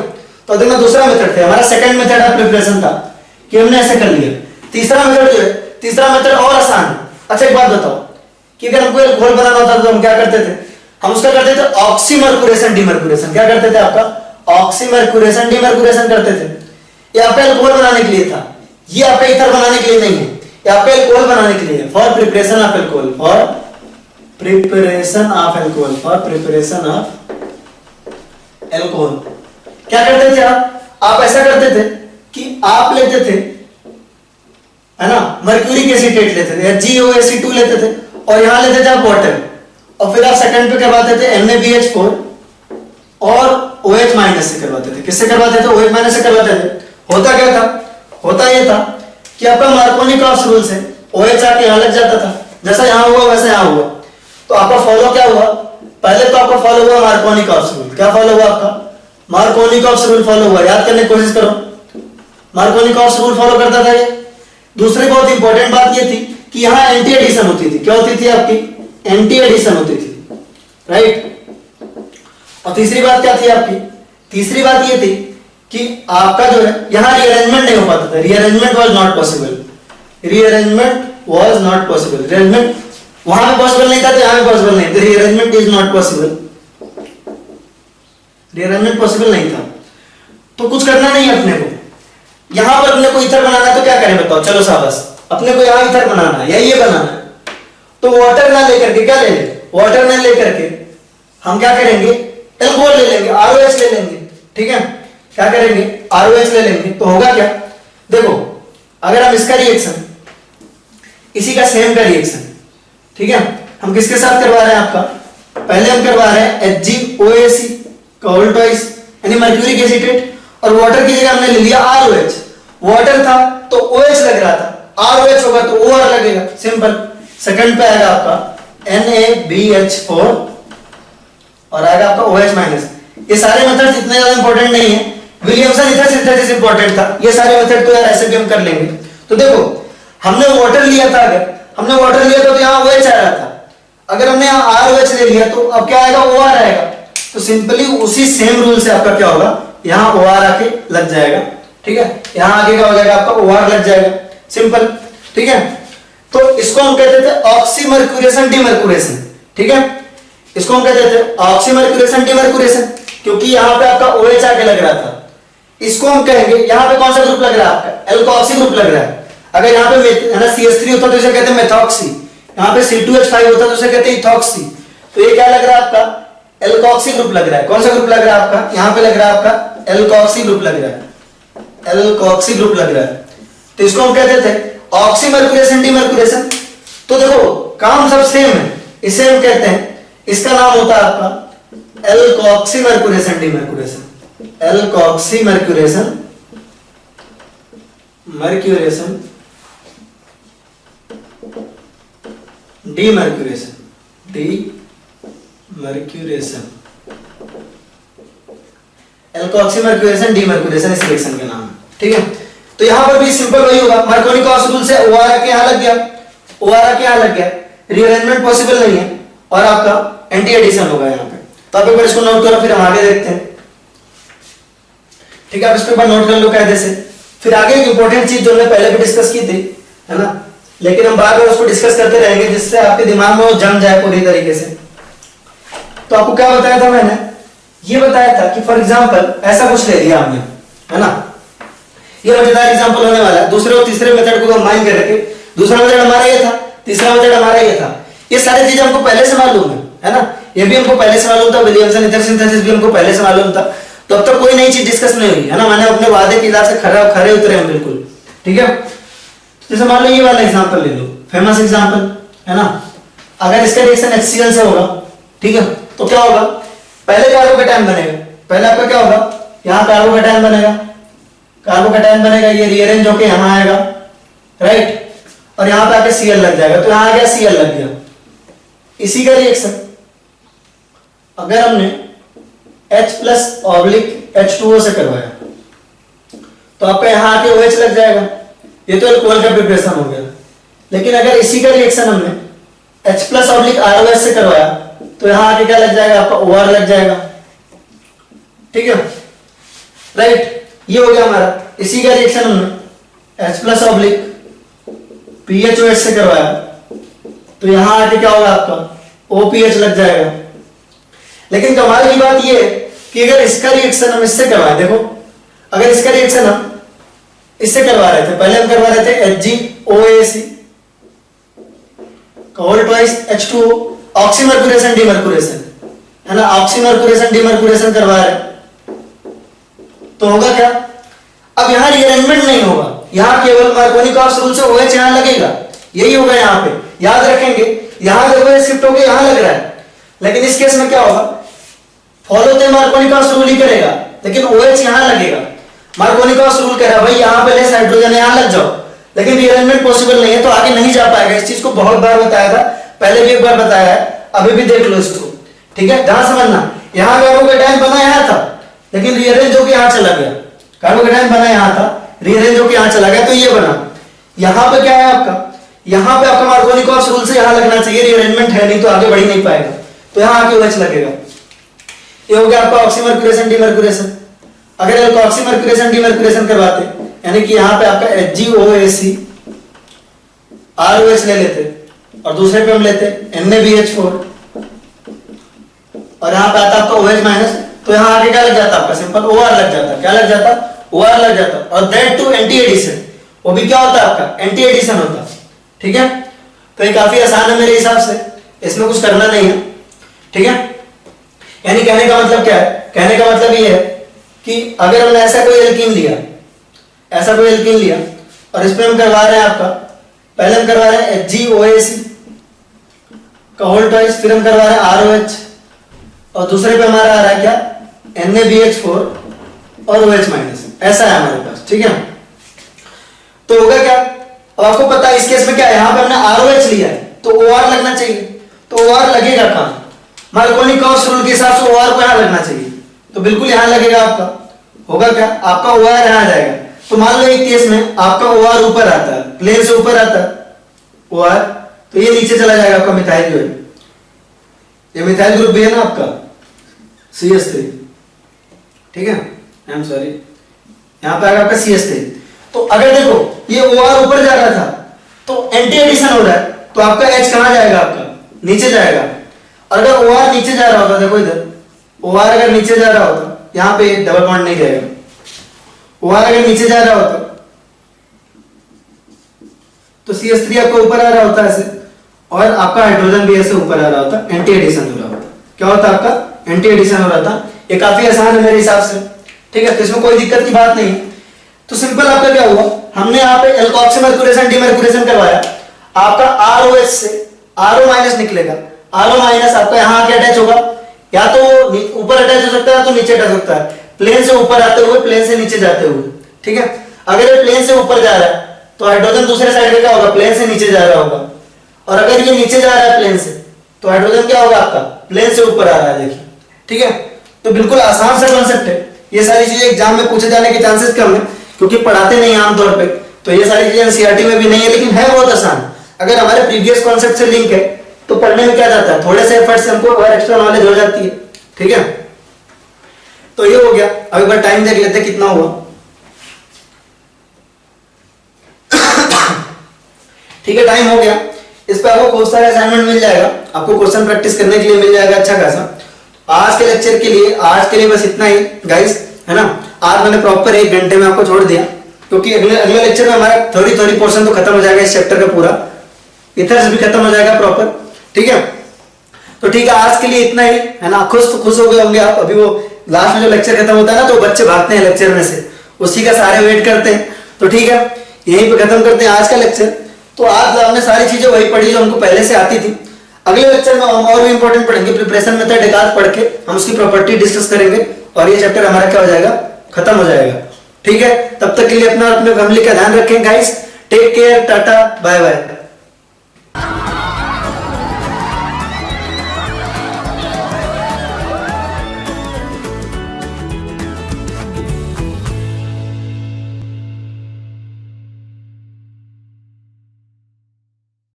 तो देखना दूसरा मेथड था, हमारा सेकंड मेथड ऑफ प्रिपरेशन था कि हमने ऐसे कर लिया। तीसरा मेथड जो है, तीसरा मेथड और आसान है। अच्छा एक बात बताओ, कि अगर हमको एक घोल बनाना होता तो हम क्या करते थे, हम उसका करते थे ऑक्सीमर्क्यूरेशन डीमर्क्यूरेशन। क्या करते थे आपका ऑक्सीमर्क्यूरेशन डीमर्क्यूरेशन करते थे। ये आपका अल्कोहल बनाने के लिए था, ये आपका ईथर बनाने के लिए नहीं है, ये आपका अल्कोहल बनाने के लिए है, for preparation of alcohol, for preparation of alcohol, for preparation of alcohol. क्या करते थे आप ऐसा करते थे कि आप लेते थे, है ना, मर्क्यूरिक एसीटेट लेते थे या GOAC2 लेते थे और यहां लेते थे आप वाटर, और फिर आप सेकंड पे करवाते थे NaBH4 और OH माइनस से करवाते थे। किससे करवाते थे? OH माइनस से करवाते थे। होता क्या था? होता ये था कि आपका मार्कोनी-कॉप्स रूल से OH आके यहां लग जाता था, जैसा यहां हुआ वैसा यहां हुआ। तो आपका फॉलो क्या हुआ? पहले तो आपका फॉलो हुआ मार्कोनी-कॉप्स रूल। क्या फॉलो हुआ आपका? मार्कोनी-कॉप्स रूल फॉलो हुआ। याद करने की कोशिश करो, मार्कोनी-कॉप्स रूल फॉलो करता था ये। दूसरी बहुत इंपॉर्टेंट बात ये थी कि यहां एंटी एडिशन होती थी। क्या होती थी आपकी? एंटी एडिशन होती थी, राइट। और तीसरी बात क्या थी आपकी? तीसरी बात ये थी कि आपका जो है यहां रीअरेंजमेंट नहीं हो पाता था। Rearrangement was not possible, rearrangement was not possible. Rearrangement वहां पे पॉसिबल नहीं था तो यहां पे पॉसिबल नहीं था। Rearrangement is not possible, rearrangement possible नहीं था। तो कुछ करना नहीं है अपने को। यहां पर अपने को ईथर बनाना है तो क्या करें बताओ? चलो शाबाश, अपने को यहां ईथर बनाना है या ये बनाना है, तो वाटर ना लेकर के क्या ले लें? वाटर ना लेकर के हम क्या करेंगे? अल्कोहल ले लेंगे, ROH ले लेंगे, ठीक है। क्या करेंगे? ROH ले लेंगे। तो होगा क्या? देखो, अगर हम इसका रिएक्शन इसी का सेम का रिएक्शन, ठीक है, हम किसके साथ करवा रहे हैं आपका? पहले हम करवा रहे हैं HgOAC का होल ट्वाइस यानी मर्क्यूरिक एसीटेट, और वाटर की जगह हमने ले लिया ROH। वाटर था तो OH लग रहा था, ROH होगा तो OR लगेगा, सिंपल। सेकंड पे आएगा आपका NaBH4 और आएगा आपका OH माइनस। ये सारे मेथड्स इतने ज्यादा इंपॉर्टेंट नहीं है, विलियमसन ईथर सिंथेसिस इंपॉर्टेंट था। ये सारे मेथड तो यार ऐसे भी हम कर लेंगे। तो देखो, हमने वाटर लिया था, अगर हमने वाटर लिया था तो यहाँ OH आ रहा था, अगर हमने यहाँ ROH ले लिया तो अब क्या आएगा? OR आएगा। तो सिंपली उसी सेम रूल से आपका क्या होगा? यहाँ OR आके लग जाएगा, ठीक है। यहाँ आगे क्या हो जाएगा? आपका OR लग जाएगा, सिंपल, ठीक है। तो इसको हम कहते थे ऑक्सीमर्क्यूरेशन डीमर्क्यूरेशन, ठीक है। इसको हम कहते थे ऑक्सीमर्क्यूरेशन डीमर्क्यूरेशन, क्योंकि यहाँ पे आपका OH आके लग रहा था। इसको हम कहेंगे, यहाँ पे कौन सा ग्रुप लग रहा है आपका? एल्कोक्सी ग्रुप लग रहा है। अगर यहाँ पे है ना CH3 होता तो इसे कहते हैं मेथॉक्सी, यहाँ पे C2H5 होता तो उसे कहते हैं इथॉक्सी। तो ये क्या लग रहा है आपका? एल्कोक्सी ग्रुप लग रहा है। कौन सा ग्रुप लग रहा है आपका? यहाँ पे लग रहा है आपका एल्कोक्सी ग्रुप लग रहा है, एल्कोक्सी ग्रुप लग रहा है। तो इसको हम कहते थे ऑक्सीमर्क्यूरेशन डीमर्क्यूरेशन। तो देखो, काम सब सेम है, इसे हम कहते हैं, इसका नाम होता है आपका alkoxymercuration demercuration, alkoxymercuration mercuration demercuration, demercuration, alkoxymercuration demercuration इस रिएक्शन का नाम है, ठीक है। तो यहां पर भी सिंपल वही होगा, मार्कोनी-कॉप्स रूल से OR आके यहां लग गया, OR आके यहां लग गया, रीअरेंजमेंट पॉसिबल नहीं है और आपका एंटी एडिशन होगा यहां पे। तो आप एक बार इसको नोट करो, फिर हम आगे देखते हैं, ठीक है। आप इसको एक बार नोट कर लो कायदे से। फिर आगे एक इंपॉर्टेंट चीज जो हमने पहले भी डिस्कस की थी, है ना, लेकिन हम बार बार उसको डिस्कस करते रहेंगे जिससे आपके दिमाग में वो जम जाए पूरी तरीके से। तो आपको क्या बताया था मैंने? ये बताया था कि फॉर एग्जांपल ऐसा कुछ ले लिया हमने, है ना, ये मजेदार एग्जांपल होने वाला है। दूसरे और तीसरे मेथड को कंबाइन करके, दूसरा मेथड हमारा ये था, तीसरा मेथड हमारा ये था। ये सारी चीजें हमको पहले से मालूम है ना, ये भी हमको पहले से मालूम था, विलियमसन ईथर सिंथेसिस भी हमको पहले से मालूम था। तो अब तक कोई नई चीज डिस्कस नहीं हुई, है ना, मैंने अपने वादे के हिसाब से खरे उतरे हैं बिल्कुल, ठीक है। जैसे मान लो ये वाला एग्जांपल ले लो, फेमस एग्जांपल, है ना। अगर इसका रिएक्शन HCl से होगा, ठीक है, तो क्या होगा? पहले कार्बोकैटायन बनेगा, पहले आपका क्या होगा? यहाँ कार्बोकैटायन बनेगा, कार्बोकैटायन बनेगा, ये रीअरेंज होके यहाँ आएगा, राइट, और यहाँ पे आके Cl लग जाएगा, तो यहाँ आ गया Cl लग गया। इसी का रिएक्शन अगर हमने H+/H2O से करवाया तो आपका यहाँ आके OH लग जाएगा, ये तो अल्कोहल का प्रिपरेशन हो गया। लेकिन अगर इसी का रिएक्शन हमने H+/ROH से करवाया तो यहाँ आके क्या लग जाएगा? आपका OR लग जाएगा, ठीक है, राइट। ये हो गया हमारा। इसी का रिएक्शन हमने H+/PHOH से करवाया तो यहाँ आके क्या होगा? आपका OPH लग जाएगा, लेकिन कमाल की बात यह है कि अगर इसका रिएक्शन हम इससे करवाएं, देखो अगर इसका रिएक्शन हम इससे करवा रहे थे, पहले हम करवा रहे थे HgOAC whole twice H2O, oxymercuration demercuration है ना, ऑक्सीमर्क्यूरेशन डीमर्क्यूरेशन करवा रहे तो होगा क्या? अब यहां रीअरेंजमेंट नहीं होगा, यहां केवल मार्कोनिकॉफ रूल से OH यहां लगेगा, यही होगा यहां पे, याद रखेंगे। यहां देखो शिफ्ट होकर यहां लग रहा है, लेकिन इस केस में क्या होगा, फॉलो तो मार्कोनिकॉफ रूल ही करेगा, लेकिन OH यहां लगेगा। मार्कोनिकॉफ रूल कह रहा है भाई यहां पे लेस हाइड्रोजन यहां लग जाओ, लेकिन रीअरेंजमेंट पॉसिबल नहीं है तो आगे नहीं जा पाएगा। इस चीज को बहुत बार बताया था, पहले भी एक बार बताया है, अभी भी देख लो इसको, ठीक है। ध्यान समझना, यहां कार्बोकेटायन बना यहां था, लेकिन रीअरेंज होकर यहां चला गया, कार्बोकेटायन बना यहां था, रीअरेंज होकर यहां चला गया, तो ये बना। यहां पे क्या है आपका, यहां पे आपका मार्कोनिकॉफ रूल से यहां लगना चाहिए, रीअरेंजमेंट है नहीं तो आगे बढ़ ही नहीं पाएगा, तो यहां आके OH लगेगा। ये हो गया आपका ऑक्सीमर्क्यूरेशन डीमर्क्यूरेशन। अगर ऑक्सीमर्क्यूरेशन डीमर्क्यूरेशन करवाते, यानी कि यहां पे आपका HgOAC ROH ले लेते और दूसरे पे हम लेते NaBH4 और यहां पे आता आपका OH माइनस, तो यहां आगे क्या लग जाता आपका, सिंपल OR लग जाता। क्या लग जाता? OR लग जाता, और दैट टू एंटी एडिशन, वो भी क्या होता आपका, एंटी एडिशन होता, ठीक है। तो ये काफी आसान है मेरे हिसाब से, इसमें कुछ करना नहीं है, ठीक है। यानी कहने का मतलब क्या है, कहने का मतलब ये है कि अगर हमने ऐसा कोई एल्कीन लिया, ऐसा कोई एल्कीन लिया और इसमें हम करवा रहे हैं आपका, पहले हम करवा रहे हैं HgOAC का होल ट्वाइस, फिर हम करवा रहे हैं ROH और दूसरे पे हमारा आ रहा है क्या, NaBH4 और OH माइनस, ऐसा है हमारे पास, ठीक है। तो होगा क्या, अब आपको पता है इस केस में क्या है, यहां पे हमने ROH लिया है तो OR लगना चाहिए, तो OR लगेगा कहां, मार्कोनिकॉफ रूल के हिसाब से OR को यहां लगना चाहिए, तो बिल्कुल यहां लगेगा आपका। होगा क्या, आपका OR यहां आ जाएगा। तो मान लो एक केस में आपका OR ऊपर आता है, प्लेन से ऊपर आता है OR, तो ये नीचे चला जाएगा आपका मिथाइल जो है, ये मिथाइल ग्रुप भी है ना आपका CH3, ठीक है, आई एम सॉरी, यहां पे आएगा आपका CH3। तो अगर देखो ये OR ऊपर जा रहा था तो एंटी एडिशन हो रहा है, तो आपका H कहां जाएगा, आपका नीचे जाएगा। और अगर OR नीचे जा रहा होता, देखो इधर OR अगर नीचे जा रहा होता, यहां पे डबल बॉन्ड नहीं रहेगा, OR अगर नीचे जा रहा होता तो CH3 आपका ऊपर आ रहा होता ऐसे, और आपका हाइड्रोजन भी ऐसे ऊपर आ रहा होता, एंटी एडिशन हो रहा होता। क्या होता आपका, एंटी एडिशन हो रहा था। ये काफी आसान है मेरे हिसाब से, ठीक है, तो इसमें कोई दिक्कत की बात नहीं है। तो सिंपल आपका क्या हुआ, हमने यहाँ पे ऑक्सीमर्क्यूरेशन डीमर्क्यूरेशन करवाया, आपका ROH से RO माइनस निकलेगा, RO माइनस आपका यहाँ आके अटैच होगा, या तो ऊपर अटैच हो सकता है तो नीचे अटैच हो सकता है, प्लेन से ऊपर आते हुए प्लेन से नीचे जाते हुए, ठीक है। अगर ये प्लेन से ऊपर जा रहा है तो हाइड्रोजन दूसरे साइड पे क्या होगा, प्लेन से नीचे जा रहा होगा, और अगर ये नीचे जा रहा है प्लेन से तो हाइड्रोजन क्या होगा आपका, प्लेन से ऊपर आ रहा है, देखिए, ठीक है। तो बिल्कुल आसान सा कॉन्सेप्ट है, ये सारी चीजें एग्जाम में पूछे जाने के चांसेस कम है क्योंकि पढ़ाते नहीं आमतौर पे, तो ये सारी चीजें एनसीईआरटी में भी नहीं है, लेकिन है बहुत आसान। अगर हमारे प्रीवियस कॉन्सेप्ट से लिंक है तो पढ़ने में क्या जाता है, थोड़े से एफर्ट से हमको और एक्स्ट्रा नॉलेज हो जाती है, ठीक है। तो ये हो गया, अब एक बार टाइम देख लेते हैं कितना हुआ। ठीक है, टाइम हो गया। इस पे आपको बहुत सारे असाइनमेंट मिल जाएगा, आपको क्वेश्चन प्रैक्टिस करने के लिए मिल जाएगा अच्छा खासा। आज के लेक्चर के लिए, आज के लिए बस इतना ही गाइस, है ना। आज मैंने प्रॉपर 1 घंटे में आपको छोड़ दिया क्योंकि अगले लेक्चर में हमारा थोड़ी पोर्शन तो खत्म हो जाएगा इस चैप्टर का पूरा, इथर्स भी खत्म हो जाएगा प्रॉपर, ठीक है। तो ठीक है, आज के लिए इतना ही, है ना। खुश हो गए होंगे आप, अभी वो लास्ट में जो लेक्चर खत्म होता है ना तो बच्चे भागते हैं लेक्चर में से, उसी का सारे वेट करते हैं। तो ठीक है, यहीं पे खत्म करते हैं आज का लेक्चर। तो आज हमने सारी चीजें वही पढ़ी जो हमको पहले से आती थी। अगले लेक्चर में हम और भी इंपॉर्टेंट पढ़ेंगे, प्रिपरेशन मेथड एक आध पढ़ के हम उसकी प्रॉपर्टी डिस्कस करेंगे और ये चैप्टर हमारा क्या हो जाएगा, खत्म हो जाएगा, ठीक है। तब तक के लिए अपना अपने फैमिली का ध्यान रखें guys, take care, tata bye bye.